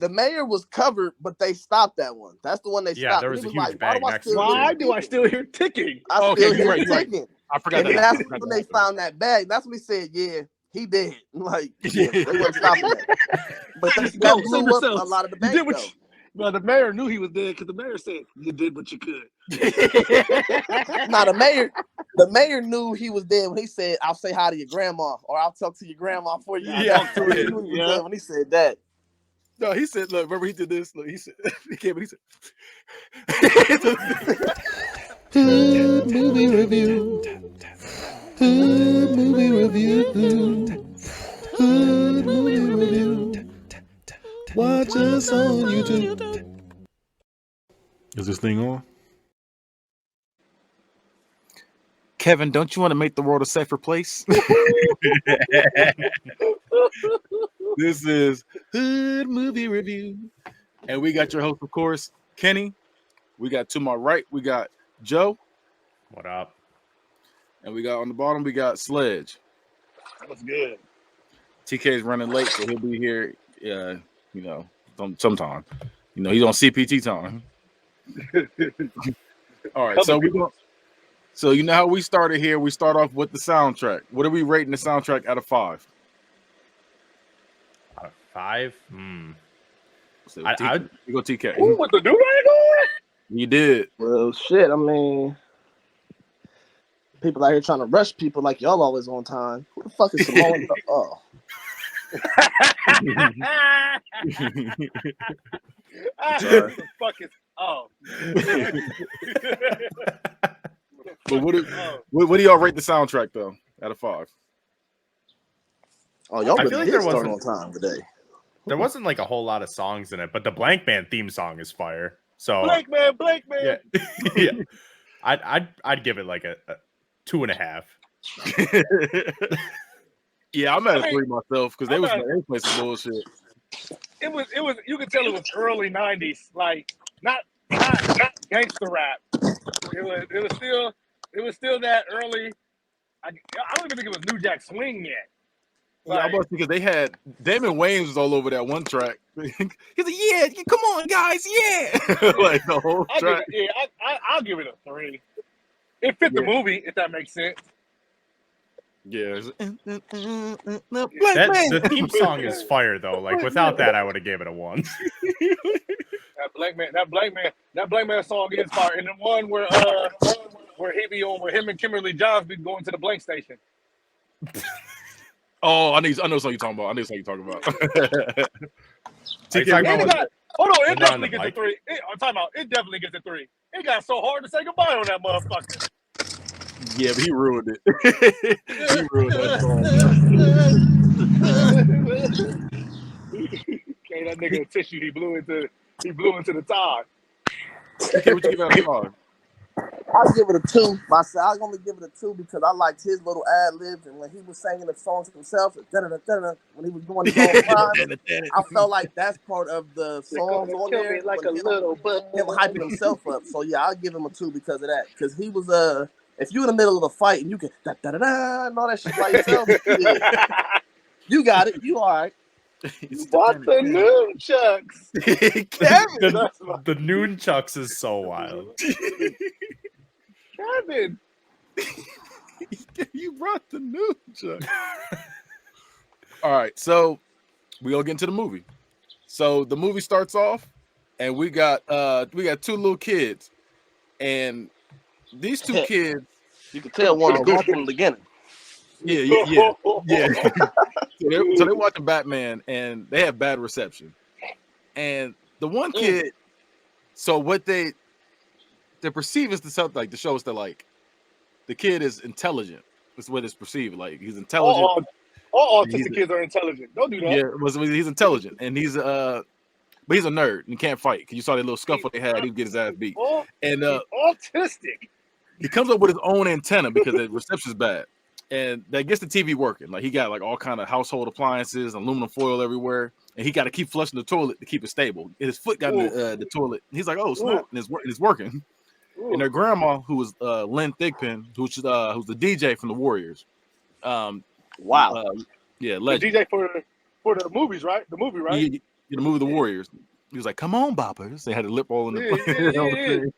The mayor was covered, but they stopped that one. That's the one they stopped. There was a huge like, bang next to it. Why do I still hear ticking? I still hear ticking. Right. I forgot and that's when they found that bag. That's when he said, "Yeah, he dead." Like, yeah, they wasn't stopping that. But that blew up a lot of the bank, though. Well, the mayor knew he was dead because the mayor said, "You did what you could." Now the mayor knew he was dead when he said, "I'll say hi to your grandma," or "I'll talk to your grandma for you." Yeah, when he said that. No, he said, "Look, remember he did this." Look, he said, "He came, but he said." Movie review. Movie review. Movie review. Watch us on YouTube. Is this thing on? Kevin, don't you want to make the world a safer place? This is Hood Movie Review. And we got your host, of course, Kenny. We got to my right, we got Joe. What up? And we got on the bottom, we got Sledge. What's good? TK's running late, so he'll be here, sometime. He's on CPT time. All right, so we're going. So you know how we started here? We start off with the soundtrack. What are we rating the soundtrack out of 5? Out of 5? So you go TK. Ooh, with the do-rag on? You did. Well, shit. I mean, people out here trying to rush people like y'all always on time. Who the fuck is Simone? Oh. But what do y'all rate the soundtrack though? Out of 5? Oh, y'all feel like there start wasn't on time today. There wasn't like a whole lot of songs in it, but the Blankman theme song is fire. So Blankman. Yeah. I'd give it like a 2.5. Yeah, I'm at a 3 myself because they playing some bullshit. It was you could tell it was early 90s, like not gangster rap. It was still that early. I don't even think it was New Jack Swing yet. Yeah, I must because they had Damon Wayans was all over that one track. He's like, "Yeah, come on, guys, yeah!" Like the whole track. I'll give it a 3. It fit the movie, if that makes sense. Yeah, The theme song is fire though. Like without that, I would have gave it a 1. That Blankman song is fire, and the one where he be on, where him and Kimberly Johns be going to the blank station. Oh, I know what you're talking about. Hold on, it definitely gets a 3. It definitely gets a 3. It got so hard to say goodbye on that motherfucker. Yeah, but he ruined it. He ruined that song. Okay, that nigga a tissue. He blew into the tide. Okay, what you give out of 5? I'll give it a 2. I'll only give it a 2 because I liked his little ad libs, and when he was singing the songs himself, when he was doing his own rhymes, I felt like that's part of the songs on there. Like a little butt. Him hyping himself up. So yeah, I'll give him a 2 because of that. Because he was if you in the middle of a fight and you can da da da da and all that shit by yourself, yeah. You got it. You all right. What the nunchucks? Kevin, the nunchucks is so wild. Kevin, you brought the nunchucks. All right, so we all get into the movie. So the movie starts off, and we got 2 little kids, and these 2 kids, you can tell one was from the beginning. Yeah. So they're watching Batman, and they have bad reception. And the one kid, so what they perceive is the show is that like the kid is intelligent. That's what it's perceived. Like he's intelligent. All autistic kids are intelligent. Don't do that. Yeah, he's intelligent, and he's but he's a nerd and can't fight. Cause you saw that little scuffle they had, he would get his ass beat. And autistic. He comes up with his own antenna because the reception's bad. And that gets the TV working. Like he got like all kind of household appliances, aluminum foil everywhere, and he got to keep flushing the toilet to keep it stable. And his foot got in the toilet. He's like, "Oh, snap!" And it's working. Ooh. And their grandma, who was Lynn Thigpen, who's the DJ from the Warriors. Wow. Yeah, legend. The DJ for the movies, right? The movie, right? in the movie The Warriors. He was like, "Come on, boppers." They had a lip all in the. Yeah.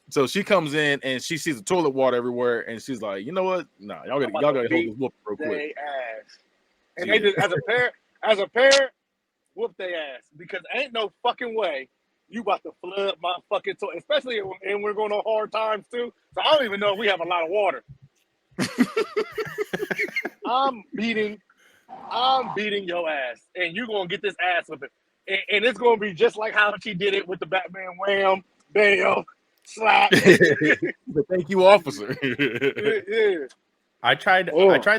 So she comes in and she sees the toilet water everywhere, and she's like, "You know what? Nah, y'all gotta hold this whoop real quick." They ass, and they just as a parent, whoop they ass because ain't no fucking way you about to flood my fucking toilet, especially and we're going on hard times too. So I don't even know if we have a lot of water. I'm beating your ass, and you're gonna get this ass with it, and it's gonna be just like how she did it with the Batman wham, bam, slap. Thank you, officer. Yeah. I tried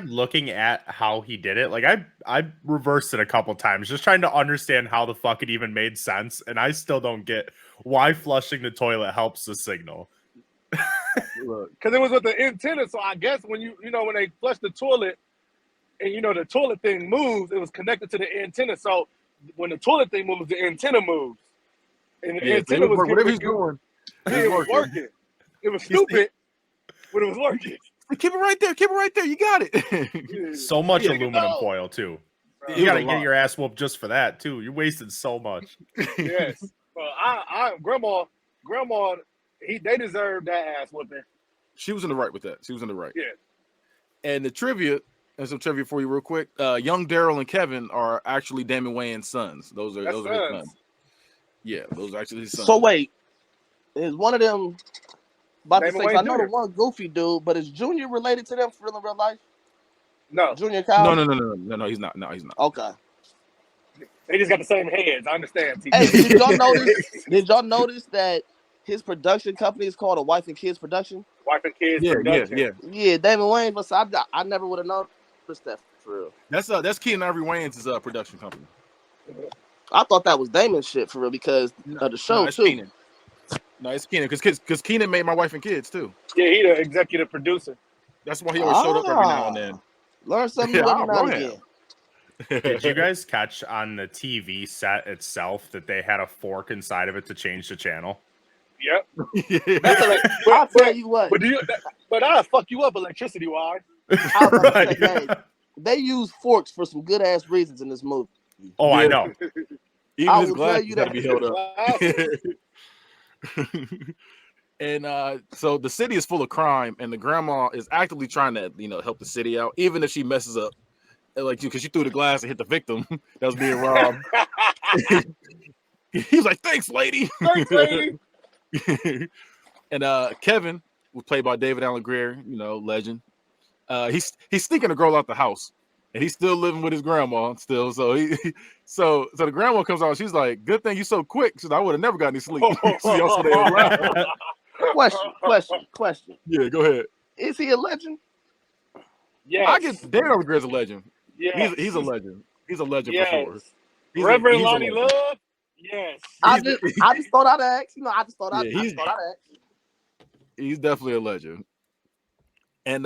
looking at how he did it. Like I reversed it a couple times, just trying to understand how the fuck it even made sense, and I still don't get why flushing the toilet helps the signal. Because it was with the antenna, so I guess when when they flush the toilet, and the toilet thing moves, it was connected to the antenna. So when the toilet thing moves, the antenna moves, and the antenna was whatever he's doing. It was working. It was stupid, but it was working. Keep it right there. Keep it right there. You got it. So much aluminum foil too. You gotta get your ass whooped just for that too. You're wasting so much. Yes. Well, grandma, they deserved that ass whooping. She was in the right with that. She was in the right. Yeah. And the trivia, and some trivia for you real quick. Young Daryl and Kevin are actually Damon Wayans' sons. Those are his sons. Yeah, those are actually his sons. So wait, is one of them about Damon to say? Wayans I know Jr. the one goofy dude, but is Junior related to them for real life? No. Junior Kyle? No, he's not. No, he's not. Okay. They just got the same heads. I understand. Hey, did y'all notice that his production company is called a Wife and Kids Production? Wife and Kids Production. Yeah, Damon Wayans, but I never would have noticed that for real. That's Keenan Ivory Wayans' production company. I thought that was Damon's shit for real because of the show too. Keenan. No, it's Keenan because Keenan made My Wife and Kids too. Yeah, he the executive producer. That's why he always showed up every now and then. Learn something new every now and again. Did you guys catch on the TV set itself that they had a fork inside of it to change the channel? Yep. I'll tell you what. But I'll fuck you up electricity wise. Right. Hey, they use forks for some good ass reasons in this movie. Oh, yeah. I know. Even his glasses got to be held up. And so the city is full of crime, and the grandma is actively trying to, help the city out, even if she messes up, like you, because she threw the glass and hit the victim that was being robbed. He's like, "Thanks, lady." Thanks, lady. And Kevin was played by David Alan Grier, legend. He's sneaking a girl out the house, and he's still living with his grandma still. So so the grandma comes out. She's like, "Good thing you so quick, because I would have never gotten any sleep." Question. Yeah, go ahead. Is he a legend? Yes. I get David Alan Grier's a legend. Yeah, he's a legend. He's a legend yes. for sure. Reverend Lonnie Love. Yes. I just thought I'd ask. I just thought I'd ask. He's definitely a legend. And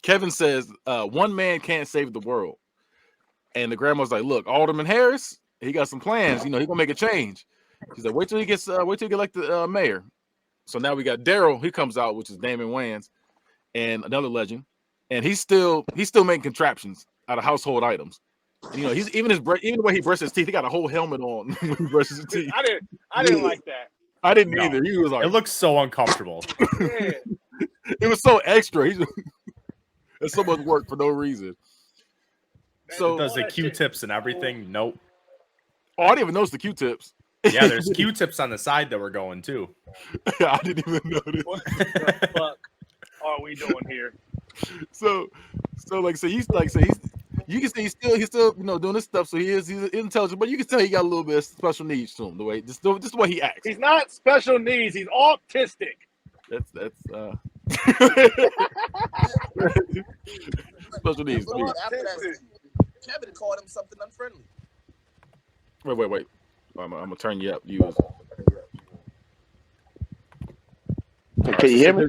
Kevin says, one man can't save the world. And the grandma's like, "Look, Alderman Harris, he got some plans. He gonna make a change." She's like, wait till he get elected mayor. So now we got Daryl. He comes out, which is Damon Wayans, and another legend. And he's still making contraptions out of household items. And, he's even the way he brushes his teeth, he got a whole helmet on when he brushes his teeth. I didn't like that. I didn't either. He was like, it looks so uncomfortable. Yeah. It was so extra. It's so much work for no reason. So does the Q-tips and everything? Nope. Oh, I didn't even notice the Q-tips. Yeah, there's Q-tips on the side that were going too. I didn't even notice. What the fuck are we doing here? So you can see he's still doing this stuff. So he's intelligent, but you can tell he got a little bit of special needs to him. The way just the way he acts. He's not special needs. He's autistic. That's special needs. Kevin called him something unfriendly. Wait. I'm gonna turn you up. Can you hear me?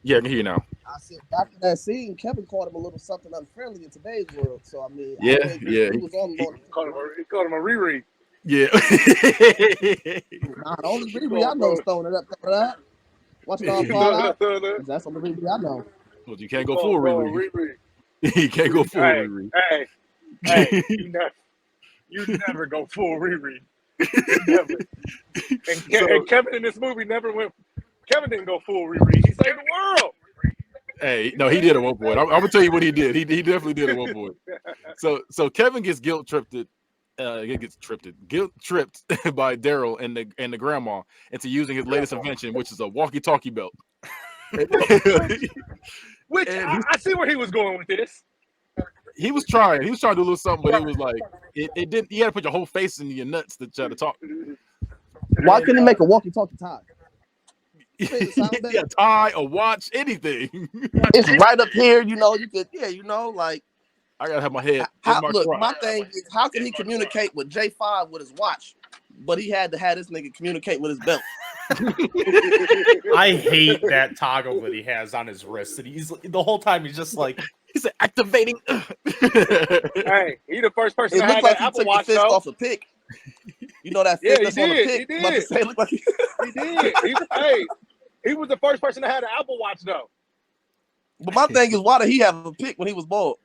Yeah, I can hear you now. I said after that scene, Kevin called him a little something unfriendly in today's world. So I mean, he called him a Riri. Yeah. Nah, the only Riri I know is throwing it up. Watch it all fall out. That's the only Riri I know. Well, you can't go full Riri. You can't go full Riri. Hey, You never go full Riri. Never. And Kevin in this movie never went. Kevin didn't go full Riri. He saved the world. Hey, no, he did at one point. I'm gonna tell you what he did. He definitely did at one point. So Kevin gets guilt tripped by Daryl and the grandma into using his latest invention, which is a walkie-talkie belt. Which I see where he was going with this. He was trying to do a little something, but it was like it didn't. You had to put your whole face in your nuts to try to talk. Why couldn't he make a walkie-talkie tie? Yeah, tie, a watch, anything. It's right up here, you know. You could, like. I gotta have my head. My thing is, how can he communicate with J5 with his watch, but he had to have this nigga communicate with his belt? I hate that toggle that he has on his wrist, and he's the whole time he's just like he's activating. Hey, he the first person. It looked like he took the fist off a pick. You know that fist that's on the pick. He did. He was the first person that had an Apple Watch though. But my thing is, why did he have a pick when he was bald?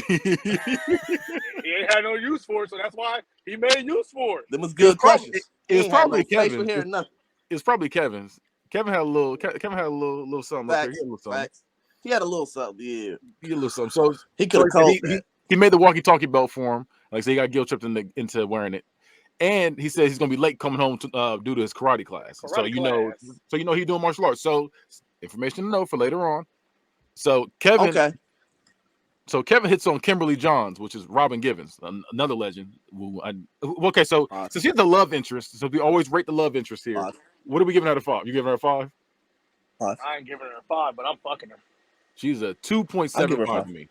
He ain't had no use for it, so that's why he made use for it. Them was good questions. It was probably Kevin. It was probably Kevin's. Kevin had a little something. Facts, facts. He had a little something. Yeah, he had a little something. So he could have called. He made the walkie-talkie belt for him. Like so, he got guilt tripped into wearing it. And he says he's gonna be late coming home to due to his karate class. So you know he's doing martial arts. So information to know for later on. So Kevin hits on Kimberly Johns, which is Robin Givens, another legend. Since he's the love interest, so we always rate the love interest here. 5. What are we giving her a 5? You giving her a 5? 5. I ain't giving her a 5, but I'm fucking her. She's a 2.75 to me.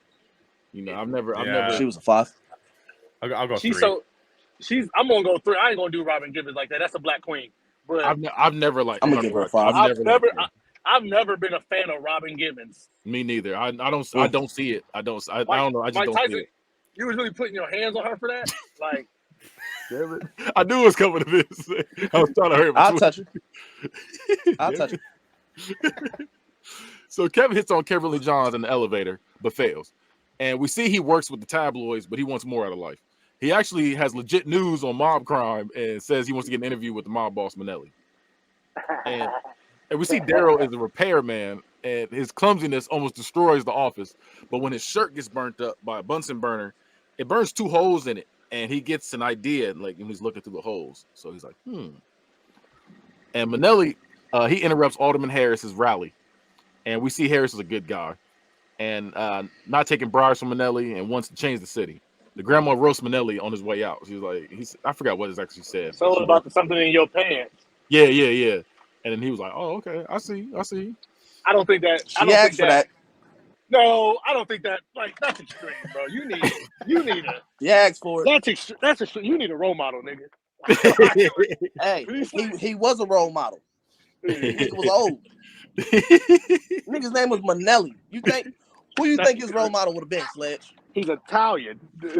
You know, I've never. She was a 5. I'll go 3. I'm gonna go 3. I ain't gonna do Robin Givens like that. That's a black queen. But I've never liked. I'm gonna give her a 5. I've never been a fan of Robin Givens. Me neither. I don't see it. I don't know. I just don't see it. You was really putting your hands on her for that? Like, damn it. I knew it was coming to this. I was trying to hurry. I'll touch it. I'll touch it. So Kevin hits on Kimberly Johns in the elevator, but fails. And we see he works with the tabloids, but he wants more out of life. He actually has legit news on mob crime and says he wants to get an interview with the mob boss Manelli. And we see Daryl is a repairman, and his clumsiness almost destroys the office. But when his shirt gets burnt up by a Bunsen burner, it burns 2 holes in it, and he gets an idea, like when he's looking through the holes. So he's like, And Manelli, he interrupts Alderman Harris's rally, and we see Harris is a good guy, and not taking bribes from Manelli, and wants to change the city. The grandma roasts Manelli on his way out. She was like, I forgot what it actually said. So about something in your pants. Yeah. And then he was like, "Oh, okay, I see." I don't think that. She asked for that. No, I don't think that. Like that's extreme, bro. You need a. He asked for it. That's extreme. You need a role model, nigga. Hey, he was a role model. He was old. Nigga's name was Manelli. Who you think his role model would have been, Sledge? He's Italian. That's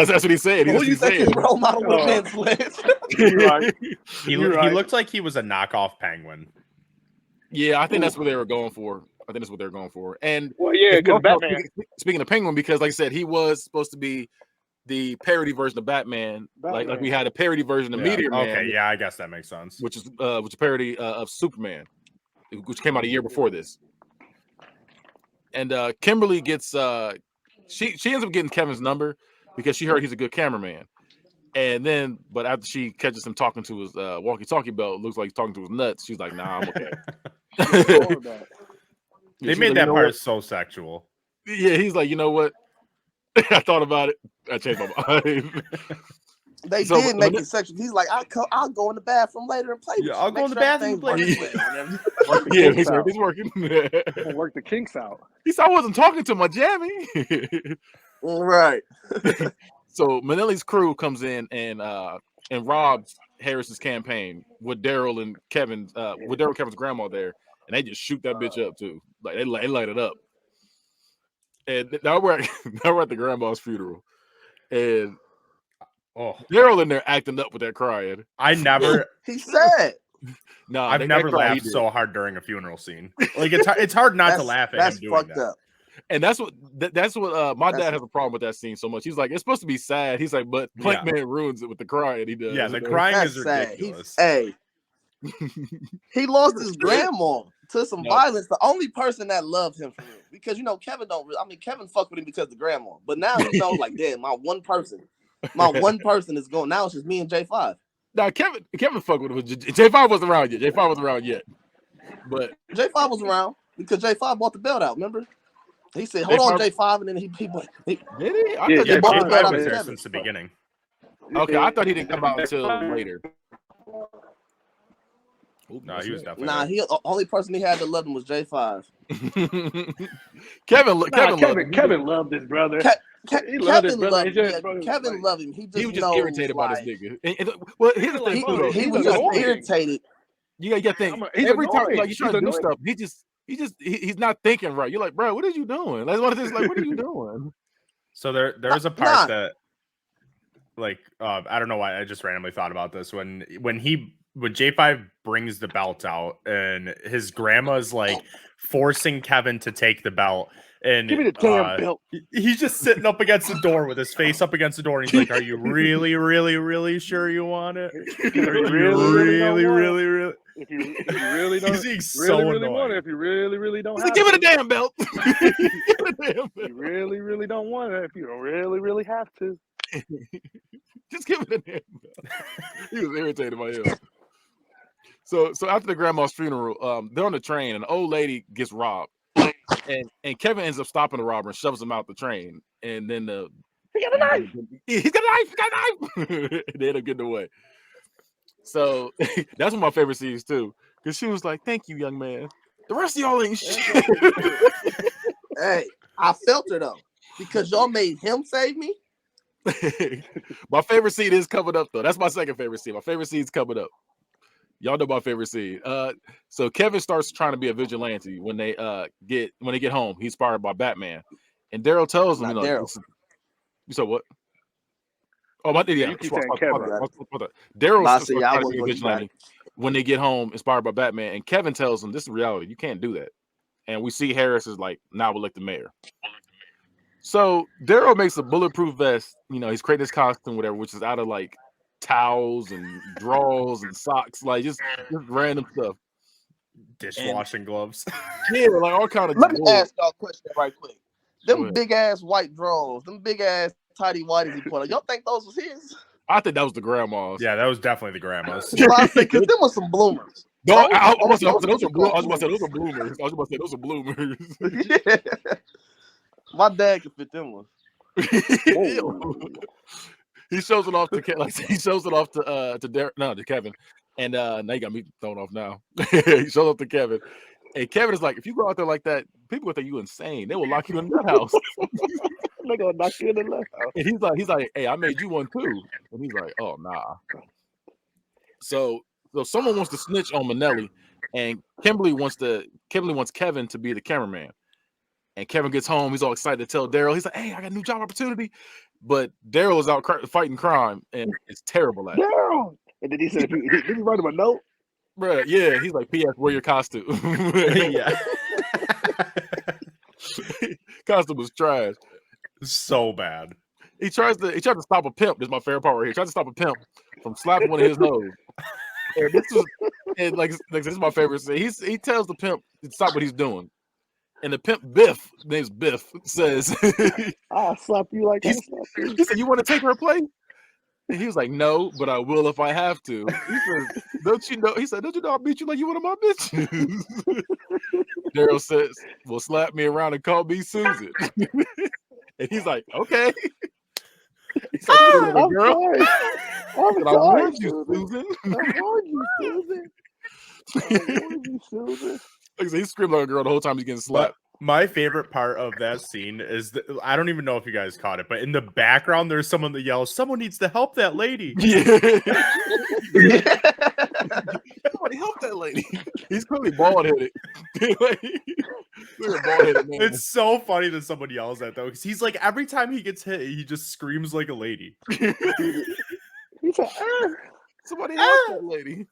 what he said. Who you think his role model would have been, Sledge? He looked like he was a knockoff Penguin. Yeah, I think that's what they were going for. And because Batman. Speaking of Penguin, because like I said, he was supposed to be the parody version of Batman. Like we had a parody version of Meteor Man. Okay, yeah, I guess that makes sense. Which is a parody of Superman, which came out a year before this. And Kimberly gets she ends up getting Kevin's number because she heard he's a good cameraman. And then, but after she catches him talking to his walkie-talkie belt, looks like he's talking to his nuts. She's like, "Nah, I'm okay." They made that part so sexual. Yeah, he's like, you know what? I thought about it. I changed my mind. They did make it sexual. He's like, I'll go in the bathroom later and play. Yeah, I'll go in the bathroom and play. Yeah, he's working. Work the kinks out. He said, I wasn't talking to my jammy. Right. So Manelli's crew comes in and robs Harris's campaign with Daryl and Kevin's grandma there, and they just shoot that bitch up too. Like they light it up. And now we're at the grandma's funeral, and Daryl in there acting up with that crying. He's sad. No, I've never laughed so hard during a funeral scene. Like it's hard not to laugh at him doing that. Up. And that's what my dad has a problem with that scene so much. He's like, it's supposed to be sad. He's like, but Blankman ruins it with the crying he does. Yeah, the crying is ridiculous. He lost his grandma to some violence. The only person that loved him for real, because Kevin Kevin fucked with him because of the grandma. But now like, damn, my one person is going. Now it's just me and J5. Now Kevin fucked with him. J5 wasn't around yet. But J5 was around because J5 bought the belt out. Remember? He said, "Hold on, J5," and then he did he? I thought he bought the belt out there since the beginning. Okay, I thought he didn't come out until later. No, he was definitely. Nah, the only person he had that loved him was J5. Kevin loved his brother. Kevin loved him. He was just irritated by this nigga. Well, here's the thing. He was just irritated. You gotta think. Every time like you try to do stuff, he's not thinking right. You're like, bro, what are you doing? Like, what are you doing? So there's a part that, like, I don't know why I just randomly thought about this when J5 brings the belt out and his grandma's like forcing Kevin to take the belt. And give me the damn belt. He's just sitting up against the door with his face up against the door, and he's like, "Are you really, really, really sure you want it? If you really don't, he's so annoying. Want it, if you really don't, give it a damn belt. If you really don't want it, if you don't really have to, just give it a damn belt." He was irritated by him. So after the grandma's funeral, they're on the train, and an old lady gets robbed. And Kevin ends up stopping the robber and shoves him out the train. And then he got a knife. He's got a knife. They end up getting away. So that's one of my favorite scenes too. Because she was like, "Thank you, young man. The rest of y'all ain't shit." Hey, I felt her though. Because y'all made him save me. My favorite scene is coming up though. That's my second favorite scene. My favorite scene is coming up. Y'all know my favorite scene. So Kevin starts trying to be a vigilante when they get home. He's inspired by Batman, and Daryl tells him, "You said what? Oh, my yeah. Daryl's trying to be a vigilante when they get home, inspired by Batman, and Kevin tells him, "This is reality. You can't do that." And we see Harris is like, "Now we'll elect the mayor." So Daryl makes a bulletproof vest. He's creating this costume, whatever, which is out of like towels and drawers and socks, like just random stuff. Dishwashing gloves. Yeah, like all kind of. Let me ask y'all a question right quick. Them big ass white drawers, them big ass tidy whities he put on. Y'all think those was his? I think that was the grandma's. Yeah, that was definitely the grandma's. Because them was some bloomers. No, I was about to say those are bloomers. Yeah. My dad could fit them ones. He shows it off to Kevin, and now you got me thrown off now. He shows up to Kevin, and Kevin is like, "If you go out there like that, people will think you insane. They will lock you in the house. They're gonna knock you in the house." And he's like, "Hey, I made you one too." And he's like, "Oh nah." So someone wants to snitch on Manelli, and Kimberly wants Kevin to be the cameraman. And Kevin gets home. He's all excited to tell Daryl. He's like, "Hey, I got a new job opportunity." But Daryl is out fighting crime, and it's terrible at it. Daryl! And then he said, did he write him a note? Bruh, yeah. He's like, "P.S. Wear your costume." Yeah. Costume was trash. So bad. He tried to stop a pimp. This is my favorite part right here. He tried to stop a pimp from slapping one of his nose. And this is my favorite scene. He tells the pimp to stop what he's doing. And the pimp Biff, his name's Biff, says, "I'll slap you like he said, you want to take her place?" And he was like, "No, but I will if I have to." He said, "Don't you know?" He said, "Don't you know I'll beat you like you one of my bitches?" Daryl says, "Well, slap me around and call me Susan." And he's like, "Okay." He's like, I'm "Girl, sorry. I warned you, Susan." I warned you, Susan. Like I said, he's screaming like a girl the whole time he's getting slapped. My favorite part of that scene is that I don't even know if you guys caught it, but in the background there's someone that yells, "Someone needs to help that lady." Yeah. Somebody help that lady. He's clearly bald-headed. It's so funny that someone yells that though, because he's like, every time he gets hit, he just screams like a lady. He's like, somebody help that lady.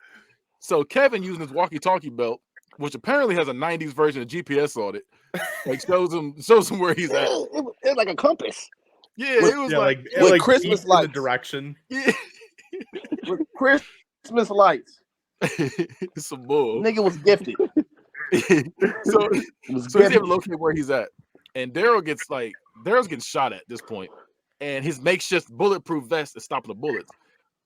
So Kevin, using his walkie-talkie belt, which apparently has a 90s version of GPS on it. Like shows him where he's at. It was like a compass. Yeah, With- it was Yeah, like with Christmas beeps in the lights. direction. yeah. With Christmas lights. Some bull. Nigga was gifted. so Was he's able gifted. to locate where he's at. And Daryl's getting shot at this point. And his makeshift bulletproof vest is stopping the bullets.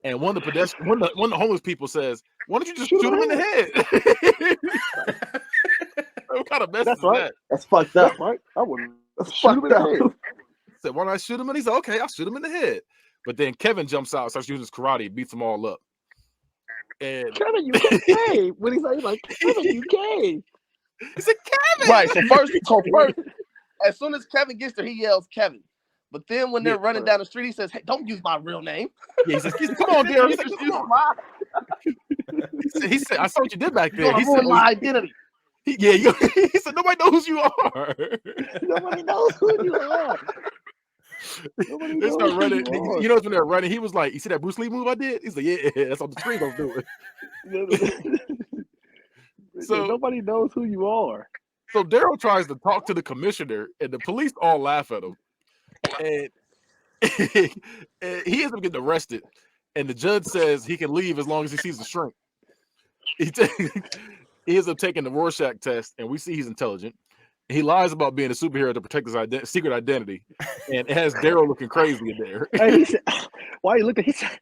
And one of the homeless people says, "Why don't you just shoot him in the head?" What kind of mess is right. that? That's fucked up. That's right. I wouldn't That's shoot him fucked in the up. head. Said, "Why don't I shoot him?" And he's like, "Okay, I'll shoot him in the head." But then Kevin jumps out, starts using his karate, beats them all up. And Kevin, you gay. When he's like, Kevin, you gay. he said, "Kevin." Right. So first, as soon as Kevin gets there, he yells Kevin. But then when they're running down the street, he says, "Hey, don't use my real name." Yeah, he says, "Come on, Daryl." He said, Come on, Ma. he said, "I saw what you did back You're there." He gonna ruin said, my identity. he said, "Nobody knows who you are." Nobody knows who you are. Nobody They knows start who running. you are. You know when they're running, he was like, "You see that Bruce Lee move I did?" He's like, "Yeah, that's on the screen. Don't do it." So nobody knows who you are. So Daryl tries to talk to the commissioner, and the police all laugh at him. And, and he ends up getting arrested. And the judge says he can leave as long as he sees the shrink. He ends up taking the Rorschach test, and we see he's intelligent. He lies about being a superhero to protect his secret identity, and it has Daryl looking crazy in there. And he said, "Why you looking?" He said,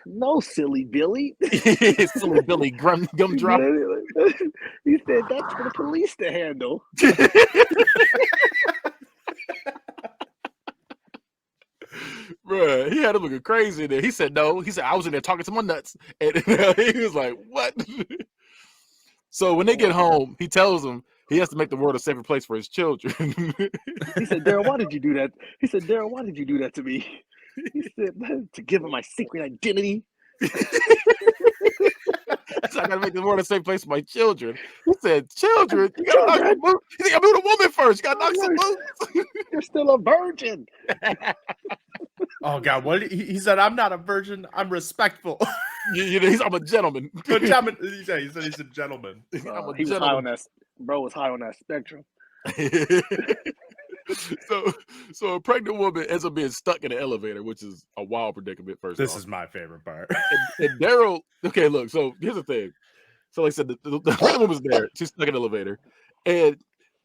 "No, silly Billy." Silly Billy gumdrop. He said, "That's for the police to handle." Bruh, he had him looking crazy in there. He said no. He said, "I was in there talking to my nuts." And he was like, "What?" So when they get home, he tells them he has to make the world a safer place for his children. He said, "Daryl, why did you do that?" He said, "Daryl, why did you do that to me?" He said, "To give him my secret identity." So I gotta make the world a safe place for my children. He said, "Children, you gotta knock some boots." He said, "I'm doing a woman first. You gotta knock some boots." You're still a virgin. Oh God! What he said? I'm not a virgin. I'm respectful. I'm a gentleman. Good job. He said he's a gentleman. He was high on that. Bro was high on that spectrum. So a pregnant woman ends up being stuck in an elevator, which is a wild predicament. This is my favorite part. And Daryl. Okay, look. So here's the thing. So like I said, the pregnant woman's there. She's stuck in an elevator, and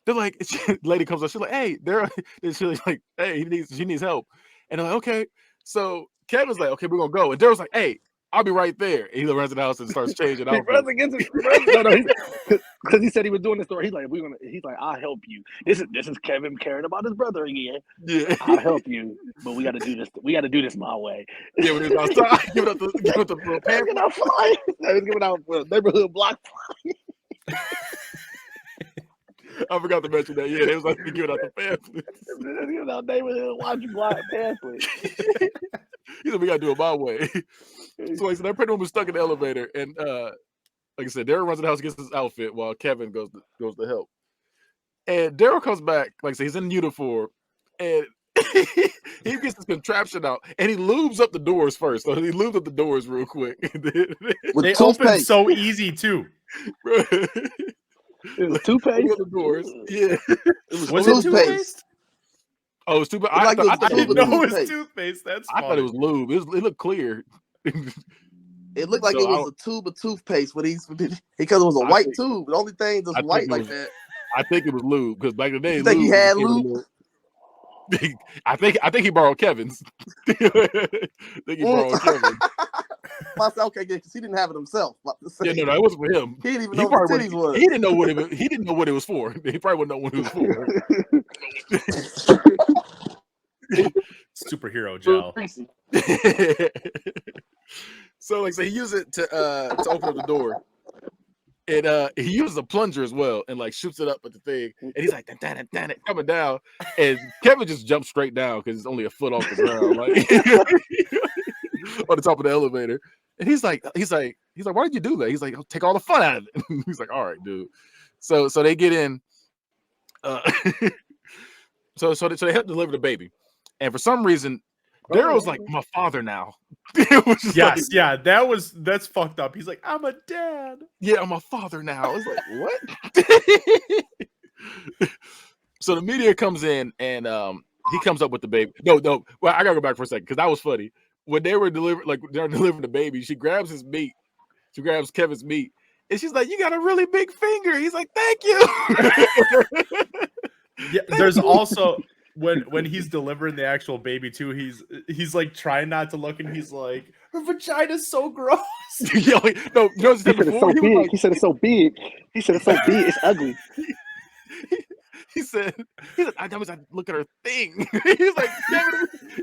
they're like, lady comes up. She's like, "Hey, Daryl." And she's like, "Hey, she needs help." And they're like, "Okay." So Kevin's like, "Okay, we're gonna go." And Daryl's like, "Hey, I'll be right there." And he runs in the house and starts changing He outfits. runs against his because he said he was doing this story. He's like, He's like, "I'll help you." This is Kevin caring about his brother again. Yeah, "I'll help you, but we got to do this. We got to do this my way." yeah. When he was outside, giving up the Giving pamphlet. out flyers. He was giving out neighborhood block flyers. I forgot to mention that. Yeah, they was like giving out the pamphlets. Giving out neighborhood watch block pamphlets. He said, "We gotta do it my way." So like, so that pregnant woman was stuck in the elevator, and like I said, Daryl runs in the house, gets his outfit while Kevin goes to help. And Daryl comes back, like I said, he's in uniform, and he gets this contraption out, and he lubes up the doors first. So he lubes up the doors real quick. They open so easy too. It was toothpaste. The doors. Yeah. Was it toothpaste? Oh, it was toothpaste. Like I didn't know it was toothpaste. That's I thought it was lube. It looked clear. It looked like it was a tube of toothpaste because it was a white tube. The only thing that's white like that. I think it was lube because back in the day, you think he had lube? I think he borrowed Kevin's. I think he borrowed Kevin's. I said, okay, because he didn't have it himself. Yeah, no, it wasn't for him. He didn't even know what titties was. He didn't know what he didn't know what it was for. He probably wouldn't know what it was for. Superhero gel. So like, so he used it to open up the door, and he uses a plunger as well, and like shoots it up at the thing, and he's like, "Dan it," coming down, and Kevin just jumps straight down because it's only a foot off the ground, like on the top of the elevator. And he's like, "Why did you do that?" He's like, "I'll take all the fun out of it." He's like, "All right, dude." So they get in. So they help deliver the baby, and for some reason, Daryl's like, I'm a father now. It was just Yes, like, yeah, that's fucked up. He's like, I'm a dad. yeah, I'm a father now. It's like, what? So the media comes in and he comes up with the baby. No. Well, I gotta go back for a second because that was funny. When they were they're delivering the baby, she grabs his meat. She grabs Kevin's meat. And she's like, you got a really big finger. He's like, thank you. Yeah, there's also when he's delivering the actual baby too, he's like trying not to look, and he's like, her vagina's so gross. Yeah, like, no, you know what he said He said it's before? so big. He said it's so big. He said it's so big. It's ugly. He said, I was like, look at her thing. He's like,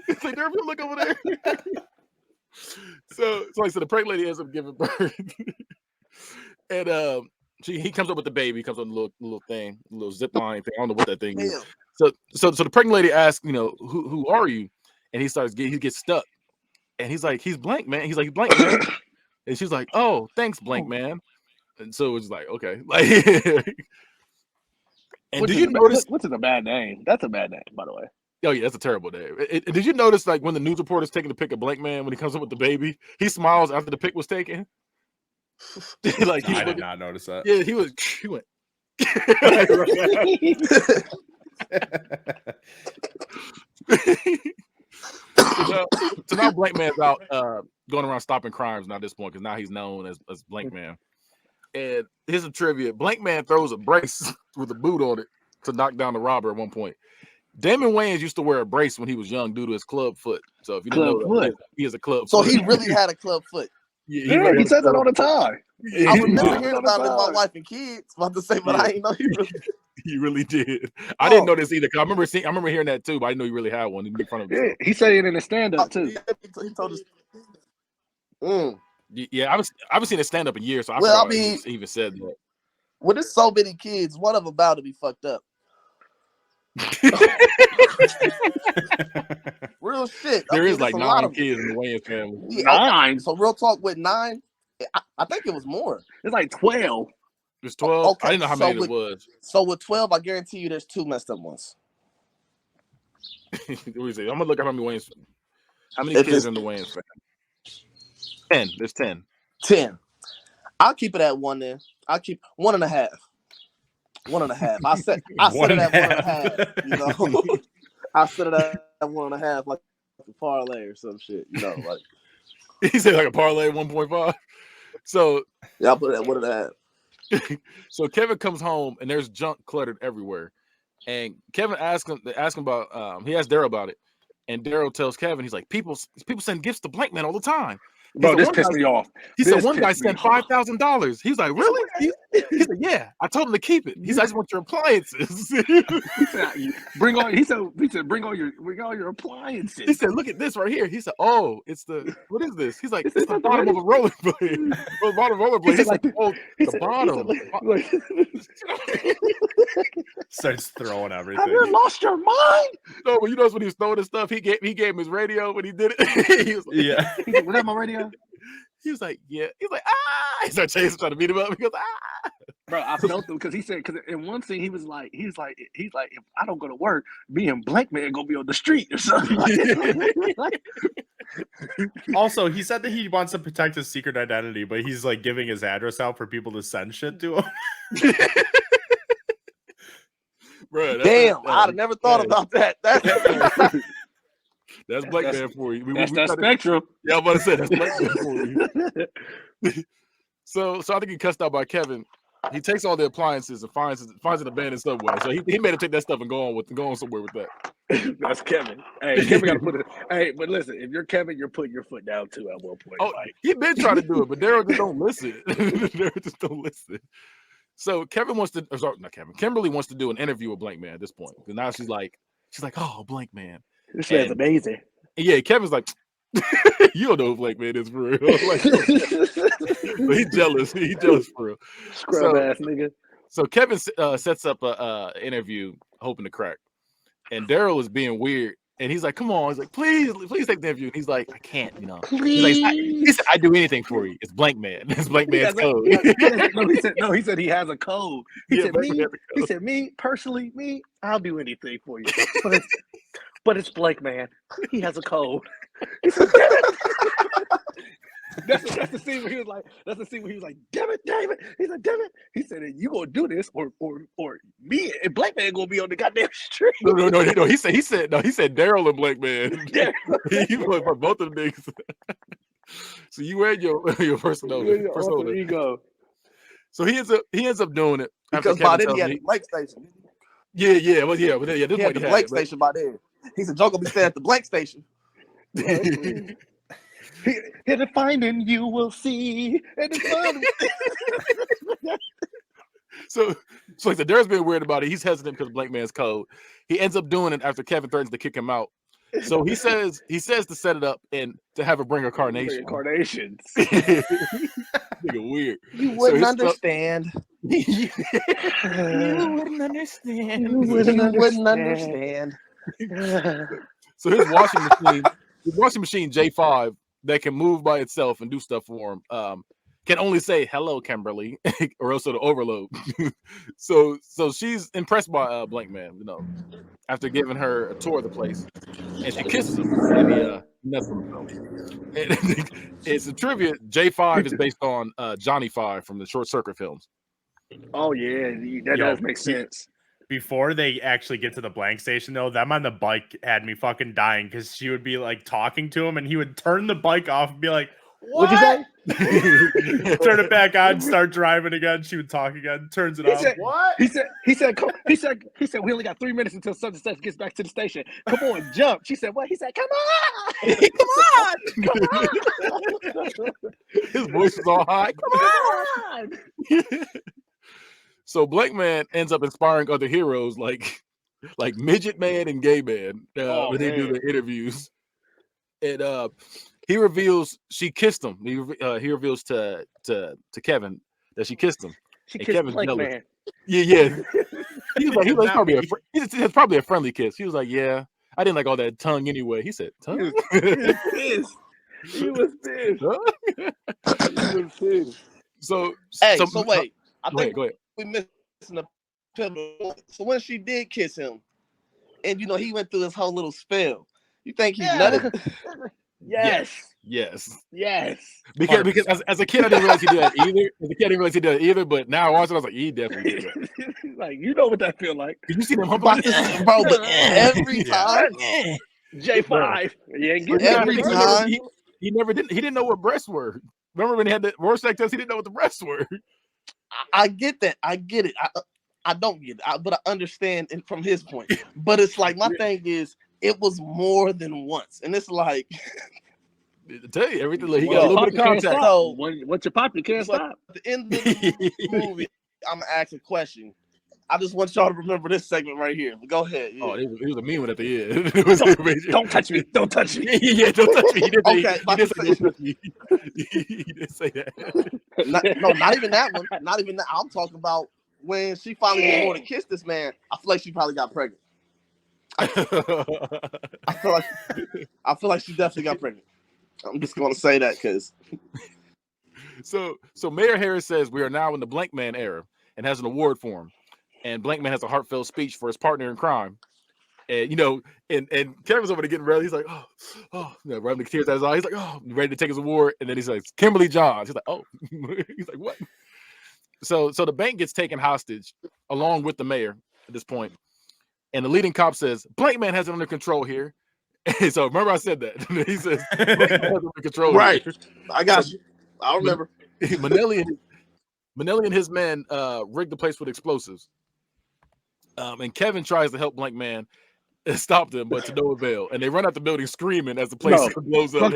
he's like, Derby, look over there. So the pregnant lady ends up giving birth. And he comes up with the baby. He comes up with a little thing, a little zip line thing. I don't know what that thing is. So the pregnant lady asks, who are you? And he gets stuck. And he's like, he's Blankman. He's like, Blankman. And she's like, oh, thanks, Blankman. And so it's like, okay. Like, and did you notice? Which is a bad name. That's a bad name, by the way. Oh yeah, that's a terrible name. Did you notice, like, when the news reporter's taking the pic of Blankman when he comes up with the baby, he smiles after the pic was taken? Like, I did not notice that. Yeah, he went. So now Blankman's out going around stopping crimes now at this point because now he's known as Blankman. And here's some trivia: Blankman throws a brace with a boot on it to knock down the robber at one point. Damon Wayans used to wear a brace when he was young due to his club foot. So if you didn't know that, he has a club So foot. he really had a club foot. Yeah, he says that all the time. I remember hearing about it with my wife and kids. About to say, but I didn't know he really. He really did. I didn't know this either. I remember hearing that too, but I didn't know he really had one in front of him. Yeah, he said it in his stand-up too. He told us. Yeah, I haven't seen a stand-up in years, so he even said that. When there's so many kids, one of them about to be fucked up. Real shit. There is like 9 kids in the Wayans family. Yeah, 9. So real talk, with 9, I think it was more. It's like 12. It's 12. Okay, I didn't know how many it was. So with 12, I guarantee you, there's 2 messed up ones. What do you say? I'm gonna look at how many Wayans. How many kids in the Wayans family? 10. There's 10. 10. I'll keep it at 1 then. I'll keep 1.5. 1.5. I set it at 1.5. You know, I set it at 1.5, like a parlay or some shit. You know, like he said like a parlay 1.5. So yeah, I put it at 1.5. So Kevin comes home and there's junk cluttered everywhere, and Kevin asks him about. He asked Daryl about it, and Daryl tells Kevin, he's like, people send gifts to Blankman all the time. Bro, this pissed me off. He said one guy sent $5,000. He's like, really? He said, yeah. I told him to keep it. He said, I just want your appliances. Bring all your appliances. He said, look at this right here. He said, oh, what is this? He's like, it's the bottom of a rollerblade. The bottom of a rollerblade. He's like, oh, the bottom. Starts throwing everything. Have you lost your mind? No, but you notice when he was throwing his stuff, he gave him his radio when he did it. He was like, yeah. He's like, was that my radio? He was like, yeah. He was like, ah. He started chasing, trying to beat him up. He goes, ah. Bro, I felt him because in one scene he was like, if I don't go to work, me and Blankman gonna be on the street or something. Also, he said that he wants to protect his secret identity, but he's like giving his address out for people to send shit to him. Bro, damn, I'd have never thought about that. That's Blankman for you. That's spectrum. Yeah, I'm about to say that's Blankman for you. So I think he cussed out by Kevin. He takes all the appliances and finds an abandoned subway. So he made him take that stuff and go on somewhere with that. That's Kevin. Hey, Kevin got to put it. Hey, but listen, if you're Kevin, you're putting your foot down too at one point. Oh, he been trying to do it, but Daryl just don't listen. Daryl just don't listen. So Kimberly wants to do an interview with Blankman at this point. And now she's like, oh, Blankman. This man's amazing. Yeah, Kevin's like, you don't know who Blankman is for real. But he's jealous. He's jealous for real. Scrub ass nigga. So Kevin sets up a interview hoping to crack. And Daryl is being weird. And he's like, come on. He's like, please take the interview. And he's like, I can't, Please. He said, I do anything for you. It's Blankman. It's Blankman's code. He said he has a code. He said, me personally, I'll do anything for you. but it's Blankman. He has a code. He said, damn it. That's the scene where he was like, damn it, David. He said, damn it. He said, you gonna do this, or me and Blankman gonna be on the goddamn street. No. He said Daryl and Blankman. He went for both of the niggas. So you and your persona. Ego. So he ends up doing it because by then he had the blank station. Yeah. This he had the blank station by then. He said, "Joe gonna be staying at the blank station." Hit a finding, you will see. And it's fun. So like the Daryl's being weird about it. He's hesitant because of Blankman's code. He ends up doing it after Kevin threatens to kick him out. So he says to set it up and to have her bring her carnation. Carnations. Nigga weird. You wouldn't understand. You wouldn't understand. So his washing machine J5 that can move by itself and do stuff for him can only say hello, Kimberly, or else it'll overload. so she's impressed by Blankman, after giving her a tour of the place, and she kisses him, and he nuts him. It's a trivia. J5 is based on Johnny 5 from the Short Circuit films. Oh yeah, that does make sense. Before they actually get to the blank station, though, them on the bike had me fucking dying because she would be like talking to him and he would turn the bike off and be like, "What?" What'd you say? Turn it back on, start driving again. She would talk again, turns it off. What? He said, we only got 3 minutes until such and such gets back to the station. Come on, jump. She said, what? He said, come on. Come on. His voice is all high. Come on. So Blankman ends up inspiring other heroes like Midget Man and Gay Man when they do their interviews. And he reveals she kissed him. He reveals to Kevin that she kissed him. She kissed Blankman. Yeah. He was like, probably a friendly kiss. He was like, yeah, I didn't like all that tongue anyway. He said, tongue? He was pissed. So wait. I think go ahead. we missing the pivotal. So when she did kiss him, and he went through this whole little spell, you think he nutted? Yes. Because as a kid, I didn't realize he did that either. But now I watched it, I was like, he definitely did that. Like, you know what that feel like? Did you see them hump like this? Bro, but every time. J5. Every time. He never did. He didn't know what breasts were. Remember when he had the Rorschach test? He didn't know what the breasts were. I get that. I get it. I don't get it, but I understand it from his point. But it's like, my thing is, it was more than once, and it's like, I tell you everything. Like, he got a little bit of contact. So once you're popping, you can't stop. At the end of the movie, I'm gonna ask a question. I just want y'all to remember this segment right here. Go ahead. Yeah. Oh, it was a mean one at the end. Don't touch me. Don't touch me. Yeah, don't touch me. He didn't say that. Not even that one. Not even that. I'm talking about when she finally was going to kiss this man. I feel like she probably got pregnant. I feel like she definitely got pregnant. I'm just going to say that because. So Mayor Harris says we are now in the Blankman era and has an award for him. And Blankman has a heartfelt speech for his partner in crime. And, and Kevin's over there getting ready. He's like, rubbing the tears out of his eyes. He's like, ready to take his award. And then he's like, Kimberly Johns. He's like, oh. He's like, what? So the bank gets taken hostage along with the mayor at this point. And the leading cop says, Blankman has it under control here. And so remember I said that. He says, Blankman has it under control right. Here. I got you. I remember. Manelli and his men rigged the place with explosives. And Kevin tries to help Blankman and stop them, but to no avail. And they run out the building screaming as the place blows up.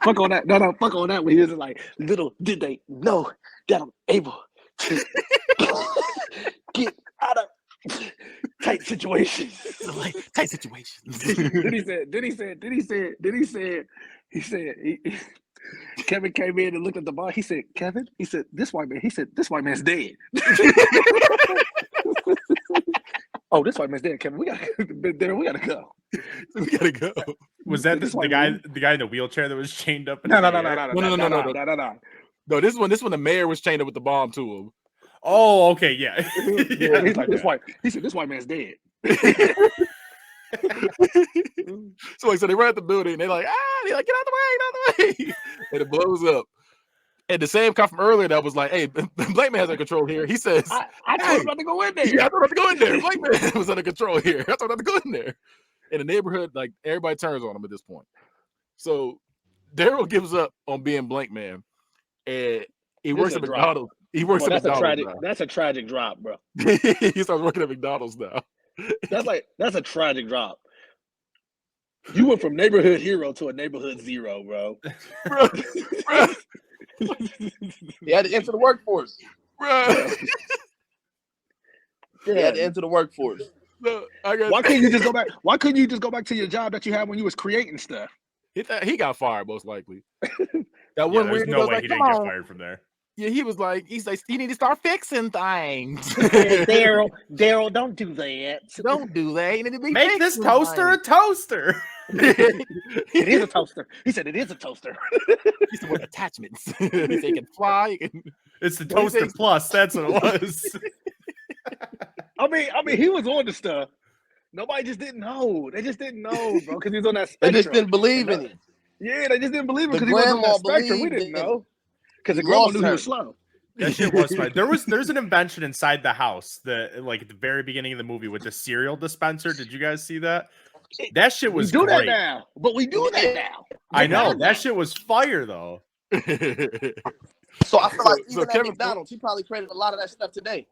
Fuck on that. No, fuck on that. When he was like, little did they know that I'm able to get out of tight situations. Tight situations. Kevin came in and looked at the bar. He said, Kevin? He said, this white man's dead. Oh, this white man's dead, Kevin. We gotta go. We gotta go. Was that the guy in the wheelchair that was chained up? No. No, this one the mayor was chained up with the bomb to him. Oh, okay, yeah. He's like, this white man's dead. So they run at the building and they're like, get out the way. And it blows up. And the same cop from earlier that was like, hey, Blankman has under control here. He says, I told him not to go in there. Yeah, I told him not to go in there. Blankman was under control here. I told him not to go in there. In the neighborhood, like everybody turns on him at this point. So Daryl gives up on being Blankman, and he works at McDonald's. He works at McDonald's. That's a tragic drop, bro. He starts working at McDonald's now. That's a tragic drop. You went from neighborhood hero to a neighborhood zero, bro. Bro. He had to enter the workforce. Bro. He had to enter the workforce. No, why couldn't you just go back? Why couldn't you just go back to your job that you had when you was creating stuff? He got fired most likely. That one weird. No way he didn't get fired from there. Yeah, he's like, you need to start fixing things. Daryl, don't do that. Don't do that. You need to be Make this toaster a toaster. It is a toaster. He said it is a toaster. He said with attachments. He said it can fly. It's the Toaster Plus. That's what it was. I mean, he was on the stuff. Nobody just didn't know. They just didn't know, bro, because he was on that spectrum. They just didn't believe in him. Yeah, they just didn't believe him because he was on that spectrum. We didn't know. Because the grandma knew he was slow. That shit was fine. There's an invention inside the house that, like, at the very beginning of the movie with the cereal dispenser. Did you guys see that? That shit was great. That now, but we do that now. I know that shit was fire though. So I feel like even at McDonald's, he probably created a lot of that stuff today.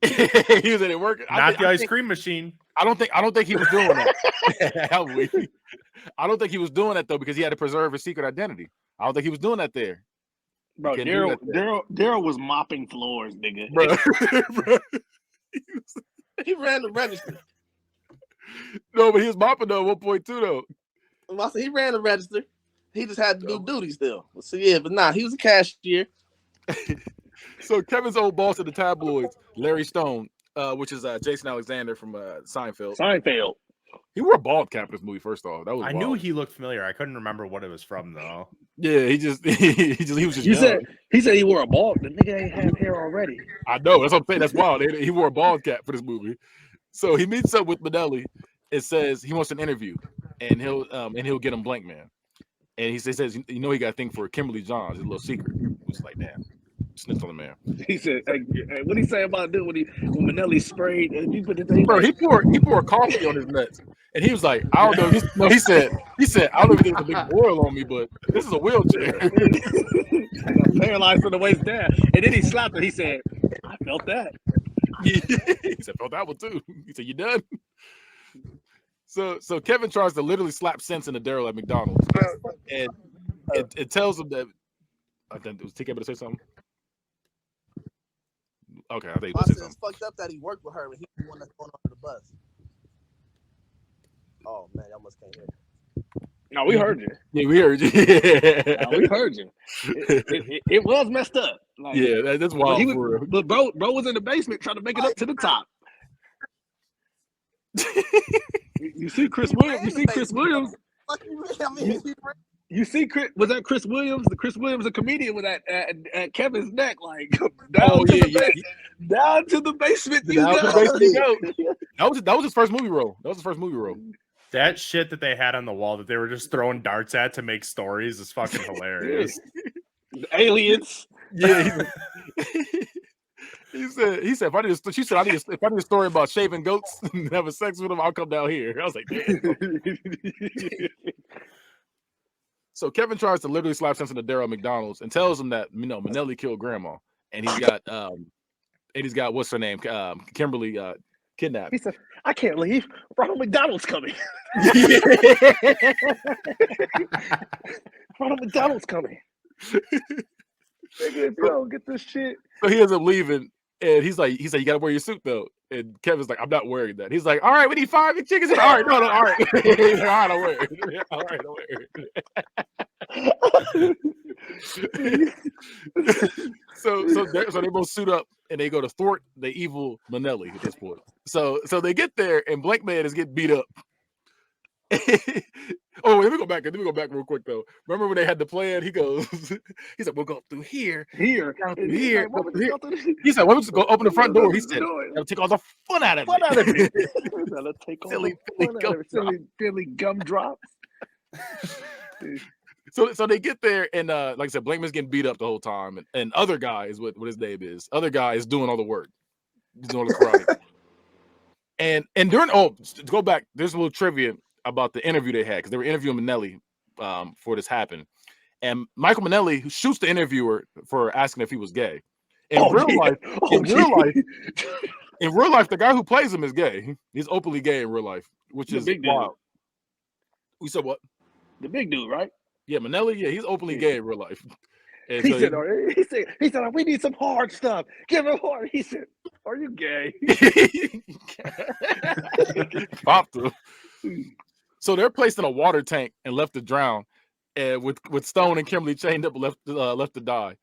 He was at it working. Not the ice cream machine. I don't think he was doing that. I don't think he was doing that though because he had to preserve his secret identity. I don't think he was doing that there. Bro, Daryl was mopping floors, nigga. Bro. He ran the register. No, but he was mopping though at one point too though. I said he ran the register. He just had to do duty still. So yeah, but nah, he was a cashier. So Kevin's old boss at the tabloids, Larry Stone, which is Jason Alexander from Seinfeld. He wore a bald cap in this movie. First off, that was wild. Knew he looked familiar. I couldn't remember what it was from though. Yeah, he was just. He said he wore a bald. The nigga ain't have hair already. I know. That's what I'm saying. That's wild. He wore a bald cap for this movie. So he meets up with Manelli and says he wants an interview, and he'll get him Blankman. And he says he got a thing for Kimberly Johns, a little secret. It's like, damn, snitched on the man. He said, hey, what he say about doing when Manelli sprayed and you put the thing? Bro, he poured coffee on his nuts, and he was like, I don't know. No, he said, I don't know if there's a big boil on me, but this is a wheelchair. I got paralyzed from the waist down, and then he slapped her. He said, I felt that. He said, felt that one too. He said, you done? So Kevin tries to literally slap sense into Daryl at McDonald's, and it tells him that. I think was TK able to say something. Okay, I think he was say something. It's fucked up that he worked with her, but he's the one that's going under the bus. Oh man, y'all must can't hear. No, we heard you. Yeah, we heard you. No, we heard you. It was messed up. Like, yeah, that's wild. But bro was in the basement trying to make it up to the top. You see Chris Williams. You see Chris Williams. You see Chris. Was that Chris Williams? The Chris Williams, a comedian, was at Kevin's neck, like down to the basement. That was his first movie role. That shit that they had on the wall that they were just throwing darts at to make stories is fucking hilarious. Aliens. Yeah. He said, if I need a story about shaving goats and having sex with them, I'll come down here. I was like, damn. So Kevin tries to literally slap sense into Daryl at McDonald's and tells him that Manelli killed Grandma, and he's got what's her name, Kimberly, kidnapped. He said, I can't leave. Ronald McDonald's coming. Ronald McDonald's coming. Nigga, bro, get this shit. So he ends up leaving, and he's like, you gotta wear your suit though. And Kevin's like, I'm not wearing that. He's like, all right, we need 5 big chickens. All right, no, all right. He's like, all right, I'll wear it. All right, I'll wear it. So they both suit up and they go to thwart the evil Manelli at this point. So they get there and Blankman is getting beat up. Oh, let me go back real quick though. Remember when they had the plan? He goes, he said, "We'll go through here, down through here, like, go through here." He said, "Well, we just go open the front door." He said, "That'll take all the fun out of it." That'll take all Silly the fun out of it. Silly gumdrops. So they get there, and like I said, Blankman's getting beat up the whole time, and other guy is what his name is. Other guy is doing all the work. He's doing the karate. and during to go back, there's a little trivia about the interview they had because they were interviewing Minnelli for this happened, and Michael Minnelli shoots the interviewer for asking if he was gay. In real life, the guy who plays him is gay. He's openly gay in real life, which is wild. We said what? The big dude, right? Yeah, Minnelli. Yeah, he's openly gay in real life. And he said, "We need some hard stuff. Give him hard." He said, "Are you gay?" Popped him. So they're placed in a water tank and left to drown, and with Stone and Kimberly chained up, left to die.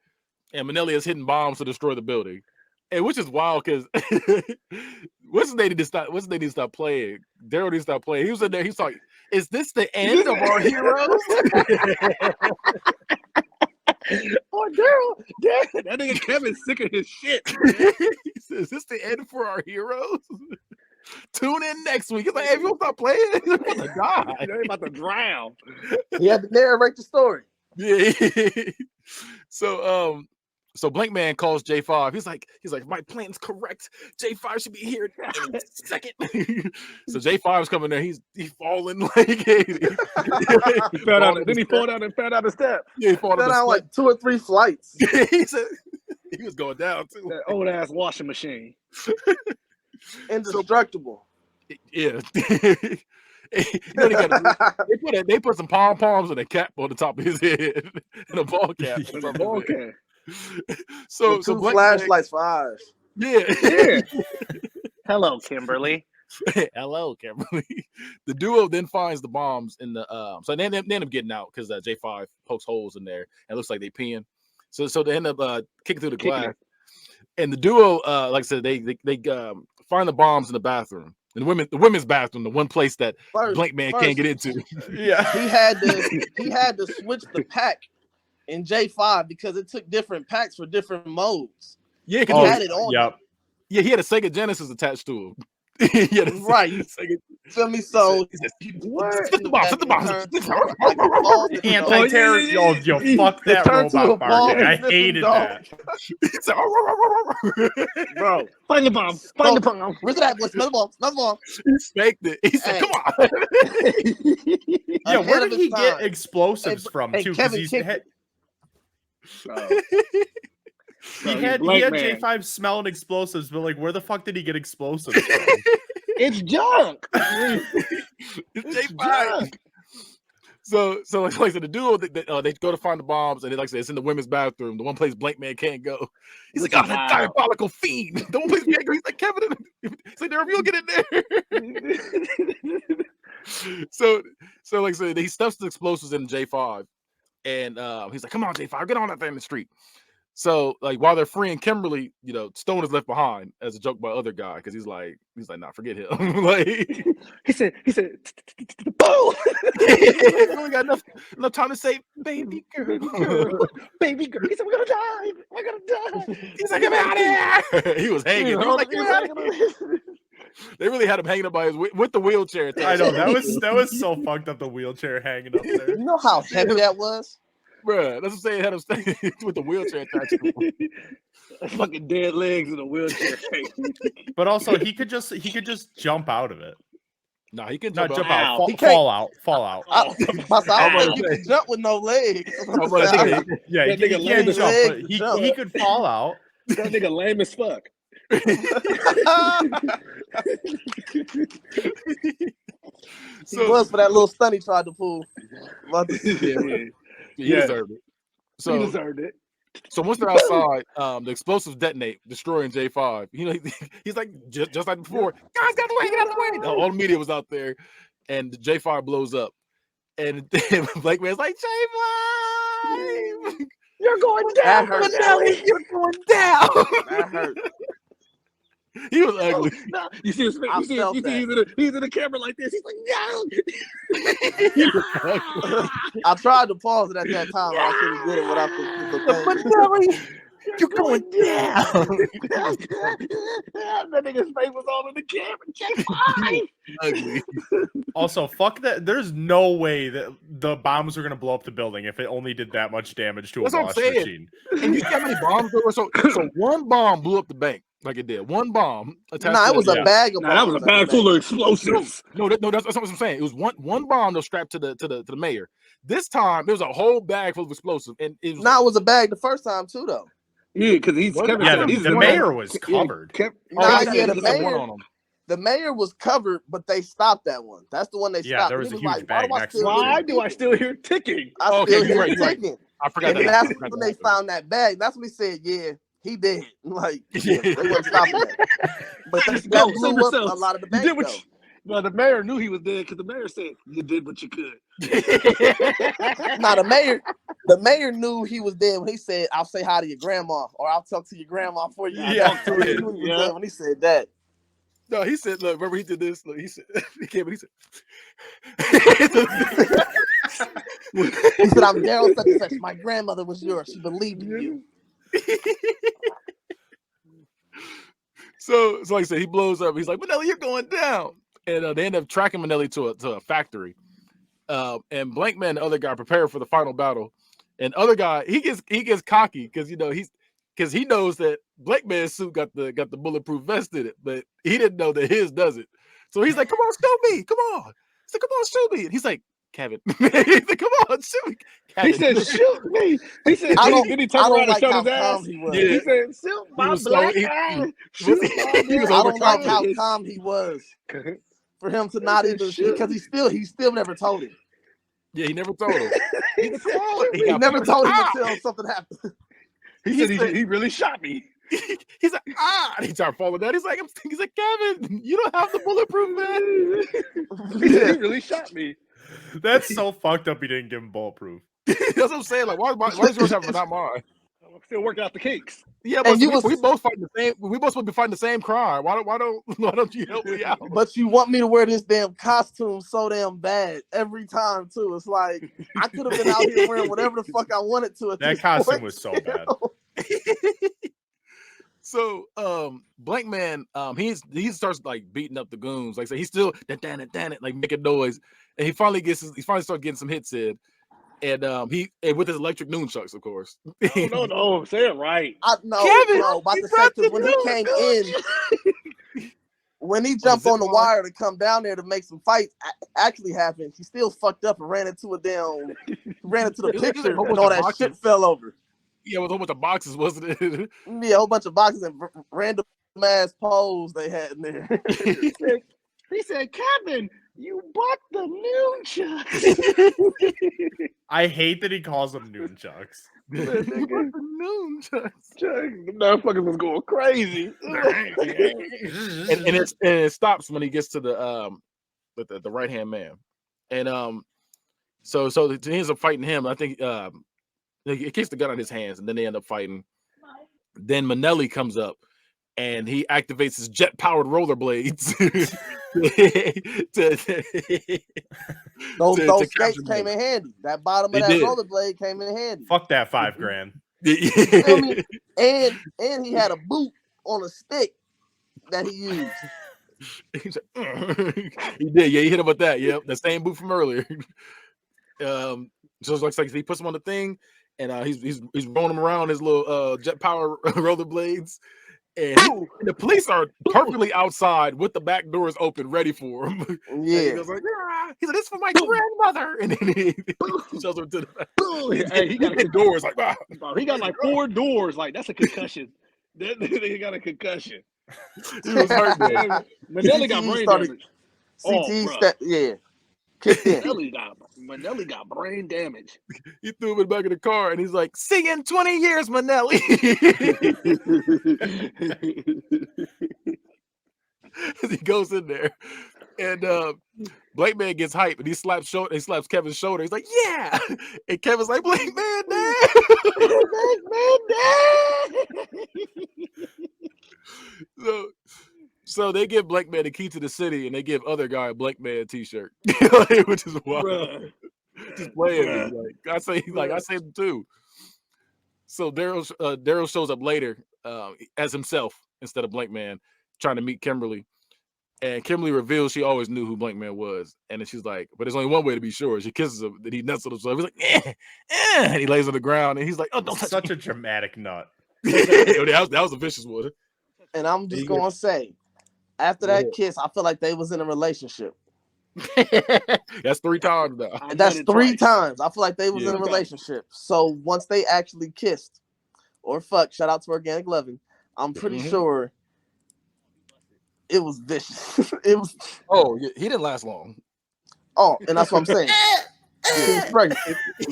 And Minnelli is hitting bombs to destroy the building, and which is wild because what's they need to stop playing. Daryl needs to stop playing. He was in there. He's like, "Is this the end of our heroes?" Oh, Daryl, that nigga Kevin's sick of his shit. He says, "Is this the end for our heroes?" Tune in next week. He's like, "Hey, if you don't stop playing, he's about to die. They're about to drown." He had to narrate the story. Yeah. So Blankman calls J5. He's like, "My plan's correct. J5 should be here in a second." So J5's coming there. He's falling like he fell down. Then he fell down and fell down the step. Yeah, he fell down like 2 or 3 flights. He said he was going down too. That old ass washing machine. Indestructible. Yeah. They put some pom-poms and a cap on the top of his head and a ball cap. So 2 flashlights for eyes. Yeah. Hello, Kimberly. Hello, Kimberly. The duo then finds the bombs in the so they end up getting out because J5 pokes holes in there and it looks like they peeing. So they end up kicking through the glass. And the duo, like I said, they find the bombs in the bathroom. In the women's bathroom, the one place that Blankman can't get into. Yeah, he had to switch the pack in J5 because it took different packs for different modes. Yeah, because he had it on. Yep. Yeah, he had a Sega Genesis attached to him. Right. Feel me? So flip the bomb. Anti-terror. Yo, fuck that robot market. I hated that. Bro, find the bomb. Find the bomb. Where's it at? Smell the bomb. He spanked it. He said, "Come on." Yeah, where did he get explosives from too? Because he had J5 smelling explosives, but like, where the fuck did he get explosives from? It's junk. It's J5. So like I said, the duo they go to find the bombs, and like I said, it's in the women's bathroom, the one place Blankman can't go. He's like, "Oh, that diabolical fiend! The one place he can't go." He's like, "Kevin," he's like, "If you'll get in there." So like I said, he stuffs the explosives in J5, and he's like, "Come on, J5, get on that thing in the street." So like while they're freeing Kimberly, Stone is left behind as a joke by other guy because he's like, "Nah, forget him." Like he said, "Boom!" We only got enough time to say, "Baby girl, baby girl." He said, "We're gonna die. He's like, "Get me out of here!" He was hanging. He was like, "Get me out of here!" They really had him hanging up by with the wheelchair. I know that was so fucked up. The wheelchair hanging up there. You know how heavy that was? Bruh, that's what I'm saying. Had him stay with the wheelchair attached to him. Fucking dead legs in a wheelchair. But also, he could just jump out of it. No, he can not jump out. Fall out. I don't think you can jump with no legs. Yeah, he can't jump, but he could fall out. That nigga lame as fuck. He was for that little stunt he tried to pull. He deserved it. So he deserved it. So once they're outside, the explosives detonate, destroying J5. He's like just like before. Guys, get out of the way! All the media was out there, and J5 blows up, and Blankman's like, "J5, you're going down, Manelli. You're going down." That hurt. He was ugly. No. You see his face? I You see felt he's in the camera like this. He's like, no. I tried to pause it at that time, but I couldn't get it without the You're going down. That nigga's face was all in the camera. Check 5. Ugly. Also, fuck that. There's no way that the bombs were gonna blow up the building if it only did that much damage to That's a what I'm washing saying. machine. And you see how many bombs there were? So one bomb blew up the bank like it did. One bomb attached. Nah, to it was the- a bag of bombs. That was a bag full of explosives. No, that's what I'm saying. It was one bomb that was strapped to the mayor. This time there was a whole bag full of explosives, and it was Nah, it was a bag the first time too, though. Yeah, because he's Kevin. Yeah, he's the mayor was covered. Nah, that's- yeah, the he had one mayor. on him. The mayor was covered, but they stopped that one. That's the one they Yeah, stopped. there was He a huge like, bag why next to it. Why do I still hear ticking? I Okay, still you're hear right, it you're right. ticking. I forgot And that. that's when they found that bag. That's when he said, yeah, he did. Like, yeah, they wasn't stopping that. But that blew up a lot of the bank, though. No, the mayor knew he was dead because the mayor said, you did what you could. Nah, the mayor knew he was dead when he said, I'll say hi to your grandma, or I'll talk to your grandma for you. Yeah. He knew he was dead when he said that. No, he said, look, remember he did this? Look, he said, he came, he said, He said, I'm Daryl such and such. My grandmother was yours. She believed in you. So like I said, he blows up. He's like, Manelli, you're going down. And they end up tracking Manelli to a factory. And Blankman, the other guy, prepared for the final battle. And other guy, he gets cocky because he knows that Blankman's suit got the bulletproof vest in it, but he didn't know that his doesn't. So he's like, "Come on, shoot me! Come on!" He's like, "Come on, shoot me!" And he's like, "Kevin," he's like, "Come on, shoot me!" Kevin. He said, "Shoot me!" He said, "Did he turn around and shut his ass?" He was. Yeah. He said, "Shoot my black ass!" Shoot my He was I don't like overconfident. how calm he was for him to not even, because he still never told him. Yeah, he never told him. He He never told him until something happened. He said he really shot me. He's like, and he started falling down. He's like, Kevin, you don't have the bulletproof, man. He said he really shot me. That's so fucked up. He didn't give him bulletproof. That's what I'm saying. Like, why is yours having not mine? I'm still working out the kinks. Yeah, but we both fighting the same. We both supposed to be fighting the same crime. Why don't you help me out? But you want me to wear this damn costume so damn bad every time too. It's like I could have been out here wearing whatever the fuck I wanted to. At That costume was so bad. So Blankman, he starts like beating up the goons. Like, so he's still dan it, like making noise, and he finally starts getting some hits in. And with his electric nunchucks, of course. No, say it right. Kevin, about to say, because when he came in, when he jumped on the wire to come down there to make some fights actually happen, he still fucked up and ran into the picture and all that shit fell over. Yeah, with a whole bunch of boxes, wasn't it? Yeah, a whole bunch of boxes and random ass poles they had in there. He said, Kevin, you bought the nunchucks. I hate that he calls them nunchucks. You bought the nunchucks. The motherfuckers was going crazy. and it stops when he gets to the right hand man. And so he ends up fighting him. I think he kicks the gun out of his hands, and then they end up fighting. Then Manelli comes up, and he activates his jet-powered rollerblades. Those skates came in handy. That bottom of that rollerblade came in handy. Fuck that $5,000. You feel me? And he had a boot on a stick that he used. He did, yeah. He hit him with that. Yep, the same boot from earlier. So it looks like he puts him on the thing, and he's rolling him around his little jet power rollerblades. And the police are perfectly outside with the back doors open, ready for him. Yeah, he goes like, he's like, "This is for my grandmother," and then he shows him to the back. Hey, he got the doors like, wow. He got like 4 doors. Like, that's a concussion. He got a concussion. He was hurt, man. Manelli got brain damage. Yeah. Kicked in. Manelli got brain damage. He threw him in the back of the car, and he's like, "See you in 20 years, Manelli." He goes in there, and Blankman gets hype, and he slaps Kevin's shoulder. He's like, "Yeah," and Kevin's like, "Blankman, dad." So So they give Blankman the key to the city, and they give other guy a Blankman T-shirt, which is wild. Bruh. Just playing me. Bruh. Like I say them too. So Daryl shows up later as himself instead of Blankman, trying to meet Kimberly. And Kimberly reveals she always knew who Blankman was. And then she's like, but there's only one way to be sure. She kisses him, then he nestled himself. He's like, and he lays on the ground, and he's like, oh, don't touch Such me. a dramatic nut. that was a vicious one. And I'm just gonna say, after that kiss, I feel like they was in a relationship. That's 3 times now. And that's 3 times. I feel like they was in a relationship. So once they actually kissed or fucked, shout out to Organic Loving, I'm pretty sure it was vicious. It was. Oh, he didn't last long. Oh, and that's what I'm saying. He was pregnant.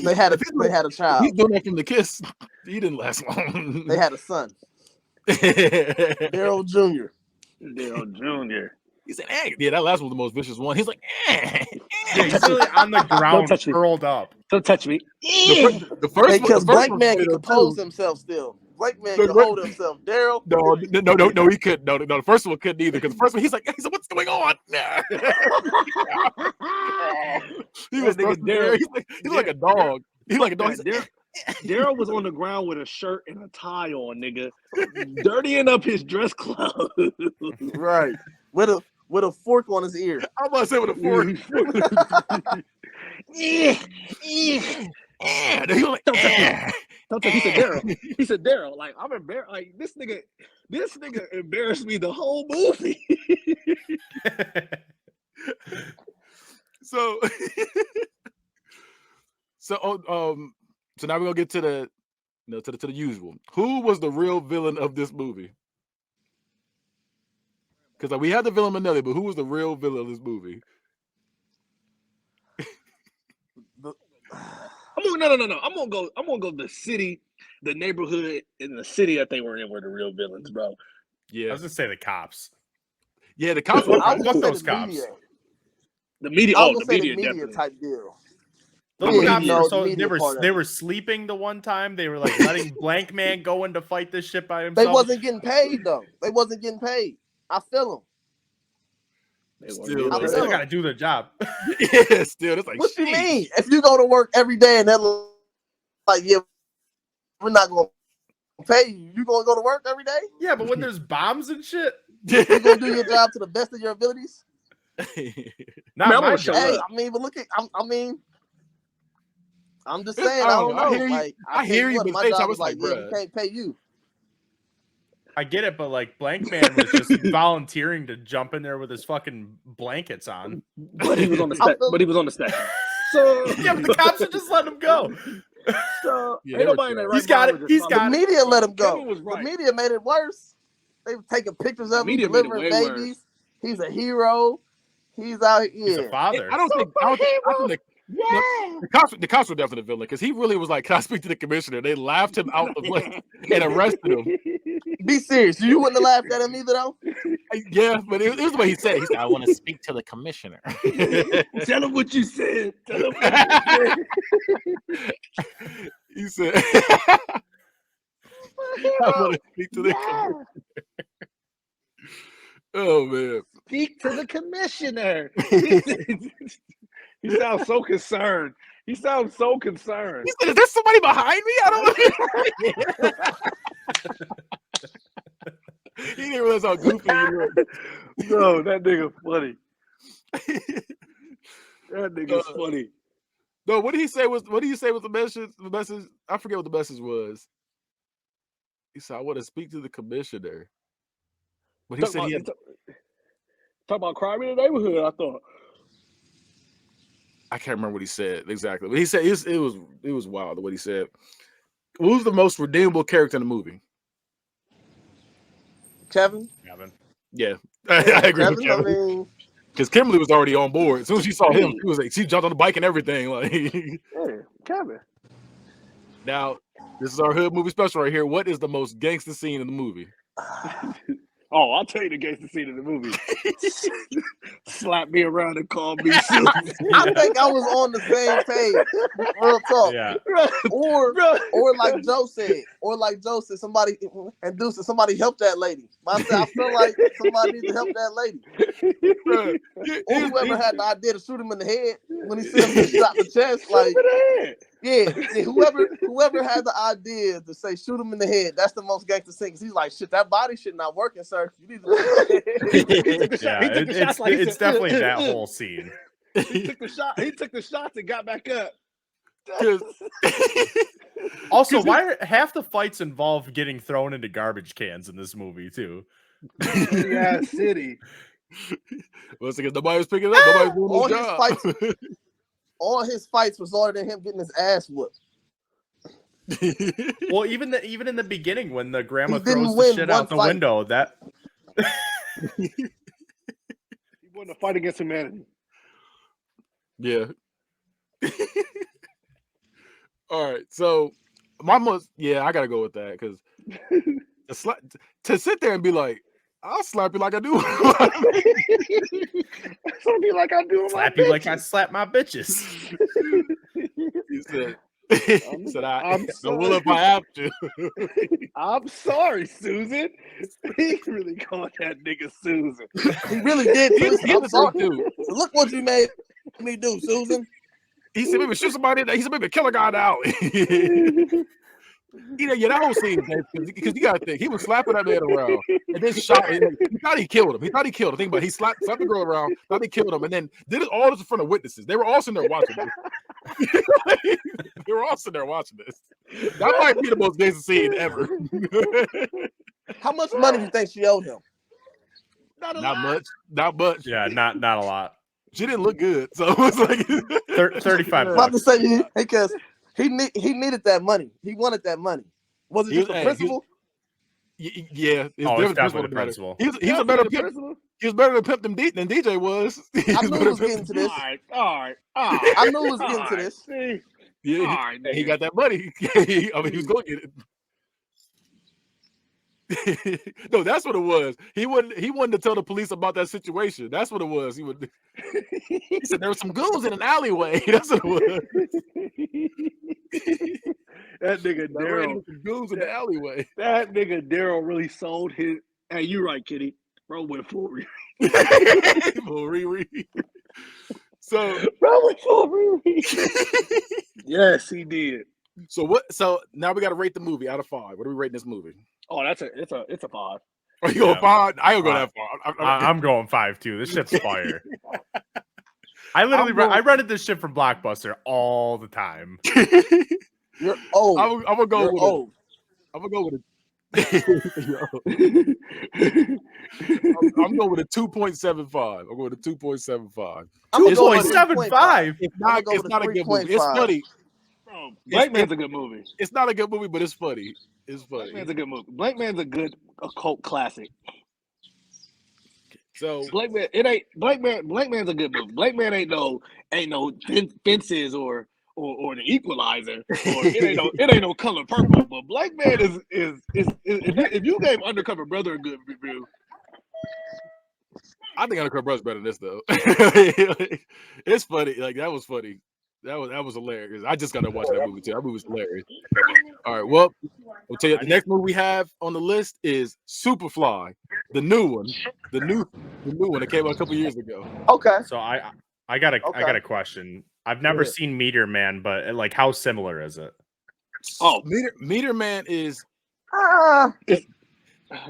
They had a child. He's doing that from the kiss. He didn't last long. They had a son. Daryl Jr. Daryl Jr. He said, yeah, that last one was the most vicious one. He's like, Yeah, he's really on the ground, curled up. Don't touch me. The first because one, Blankman can compose himself still. Blankman can hold himself. Daryl. No, he couldn't. No, the first one couldn't either. Because the first one, he's like, what's going on? He was Daryl. He's like a dog. He's like a dog. Daryl was on the ground with a shirt and a tie on, nigga, dirtying up his dress clothes. Right. With a fork on his ear. I'm about to say with a fork. He was like, Don't touch. He said Daryl. He said Daryl. Like, I'm embarrassed. Like, this nigga embarrassed me the whole movie. So now we're gonna get to the to the usual. Who was the real villain of this movie? Because we had the villain Manelli, but who was the real villain of this movie? No. I'm gonna go the city, the neighborhood in the city that they were in were the real villains, bro. Yeah, I was gonna say the cops. Yeah, the cops. Fuck those cops. The media. The media type deal. Those cops they were sleeping the one time. They were like letting Blankman go in to fight this shit by himself. They wasn't getting paid though. They wasn't getting paid. I feel them. Still got to do their job. Yeah, still. It's like, what you mean? If you go to work every day and they're like, yeah, we're not going to pay you. You going to go to work every day? Yeah, but when there's bombs and shit, you going to do your job to the best of your abilities? Not my job. Hey, I mean, but look at, I'm just saying, I don't know. I hear you, but my job was like, yeah, we can't pay you. I get it, but like Blankman was just volunteering to jump in there with his fucking blankets on. But he was on the spec. So yeah, but the cops would just let him go. So ain't nobody in that right. He's got it. The media let him go. Right. The media made it worse. They were taking pictures of him delivering babies. Worse. He's a hero. He's out here. He's a father. I think the cops were definitely the villain because he really was like, "Can I speak to the commissioner?" They laughed him out the place and arrested him. Be serious. You wouldn't have laughed at him either, though? Yeah, but it was the way he said it. He said, I want to speak to the commissioner. Tell him what you said. Tell him what you said. He said, I want to speak to the commissioner. Oh, man. Speak to the commissioner. He sounds so concerned. He sounds so concerned. He said, is there somebody behind me? I don't know. He didn't realize how goofy he was. No, that nigga funny. That nigga's funny. No, what did he say was the message? The message, I forget what the message was. He said, I want to speak to the commissioner. But he said he had talk about crime in the neighborhood, I thought. I can't remember what he said exactly. But he said it was wild what he said. Who's the most redeemable character in the movie? Kevin? Yeah. I agree with Kevin. Because Kimberly was already on board. As soon as she saw him, she jumped on the bike and everything. Like, yeah, Kevin. Now, this is our hood movie special right here. What is the most gangster scene in the movie? Oh, I'll tell you the gangster scene in the movie. Slap me around and call me Susan. I think I was on the same page. Real talk. Yeah. Or like Joe said, somebody and Deuce said, somebody help that lady. But I said, I feel like somebody needs to help that lady. Or whoever had the idea to shoot him in the head when he said him get shot in the chest, like whoever had the idea to say shoot him in the head, that's the most gangster thing. He's like, shit, that body shit not working, sir. You need to it's definitely that whole scene. He took the shots and got back up. Also, why are half the fights involve getting thrown into garbage cans in this movie too? Yeah, city. Well, it's because nobody was picking it up. Nobody was doing their job. All his fights resulted in him getting his ass whooped. Well, even in the beginning when the grandma throws the shit out the window, that he won a fight against humanity. Yeah. All right, so I gotta go with that because to sit there and be like, I'll slap you like I do. Slap you like I do. Slap you like I slap my bitches. He said, I will if I have to. I'm sorry, Susan. He really called that nigga Susan. He really did. I'm sorry, dude. Look what you made me do, Susan. He said maybe shoot somebody. He said maybe kill a guy now. Yeah, that whole scene, because you gotta think he was slapping that man around and then shot. He thought he killed him. Think about it. He slapped the girl around, thought he killed him, and then did it all this in front of witnesses. They were all sitting there watching this. They were all sitting there watching this. That might be the most gangster scene ever. How much money do you think she owed him? Not much. Yeah, not a lot. She didn't look good, so it was like 35 I'm bucks. about to say because he needed that money. He wanted that money. Was it just the principal? Yeah, it's definitely the principal. He was a better pimp. He was better to pimp than DJ was. I knew he was getting to this. All right. I knew he was getting to this. Yeah, he got that money. He was going to get it. No, that's what it was. He wanted to tell the police about that situation. That's what it was. He said there were some goons in an alleyway. That's what it was. That nigga Daryl. Goons in the alleyway. That nigga Daryl really sold his. Hey, you right, Kitty. Bro went full Riri. So bro went full Riri. Yes, he did. So now we got to rate the movie out of 5. What are we rating this movie? Oh, it's a 5. Are you going 5? I don't go that far. I'm going 5 too. This shit's fire. I rented this shit from Blockbuster all the time. You're old. I'm gonna go with old. I'm gonna go with I'm going with a 2.75. I'm going to 2.75. 2.75. It's not a good movie. It's funny. Bro, Blankman's a good movie. It's not a good movie, but it's funny. It's funny. Blankman's a good movie. Blankman's a good cult classic. So Blankman's a good movie. Blankman ain't no Fences or the Equalizer. Or it ain't no Color Purple. But Blankman is if you gave Undercover Brother a good review. I think Undercover Brother's better than this though. It's funny. Like that was funny. That was hilarious. I just gotta watch that movie too. That movie was hilarious. All right, well, I'll tell you the next movie we have on the list is Superfly, the new one, the new one that came out a couple years ago. Okay. So I got a question. I've never seen Meteor Man, but like, how similar is it? Oh, Meteor Man is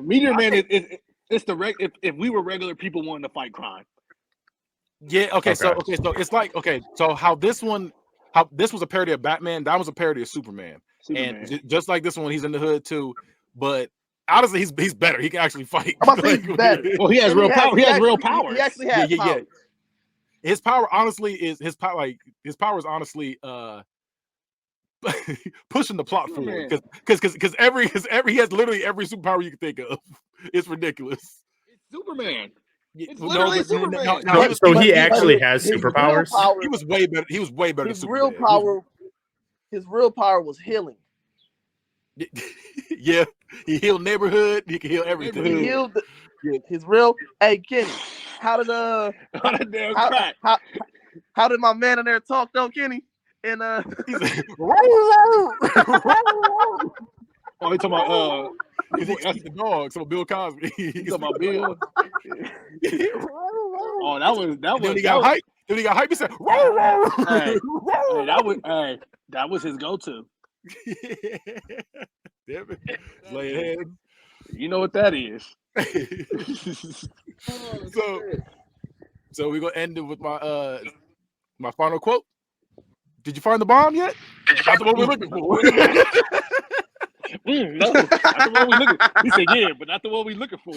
Meteor Man is it's the if we were regular people wanting to fight crime. Yeah. Okay. So it's like so how this was a parody of Batman. That was a parody of Superman. And just like this one, he's in the hood too. But honestly, he's better. He can actually fight. He's better. Well, he has real power. He has real power. He actually has power. His power, honestly, is his power. Like his power is honestly pushing the plot forward because he has literally every superpower you can think of. It's ridiculous. It's Superman. It's literally Superman. So he actually has superpowers. He was way better. He was way better. His real power was healing. Yeah, he healed neighborhood. He can heal everything. His real. Hey, Kenny, how did On that damn crack. how did my man in there talk though, Kenny? And He's like, Oh, he talking about because he eats the dog. So Bill Cosby. he talking about Bill. Oh, that was. Then he got hype. Then he got hype. He said, Hey, that was his go-to. Damn it. Lay ahead. You know what that is. So we're gonna end it with my my final quote. Did you find the bomb yet? Not the one we're looking for. No, not the one we looking. He said, yeah, but not the one we looking for.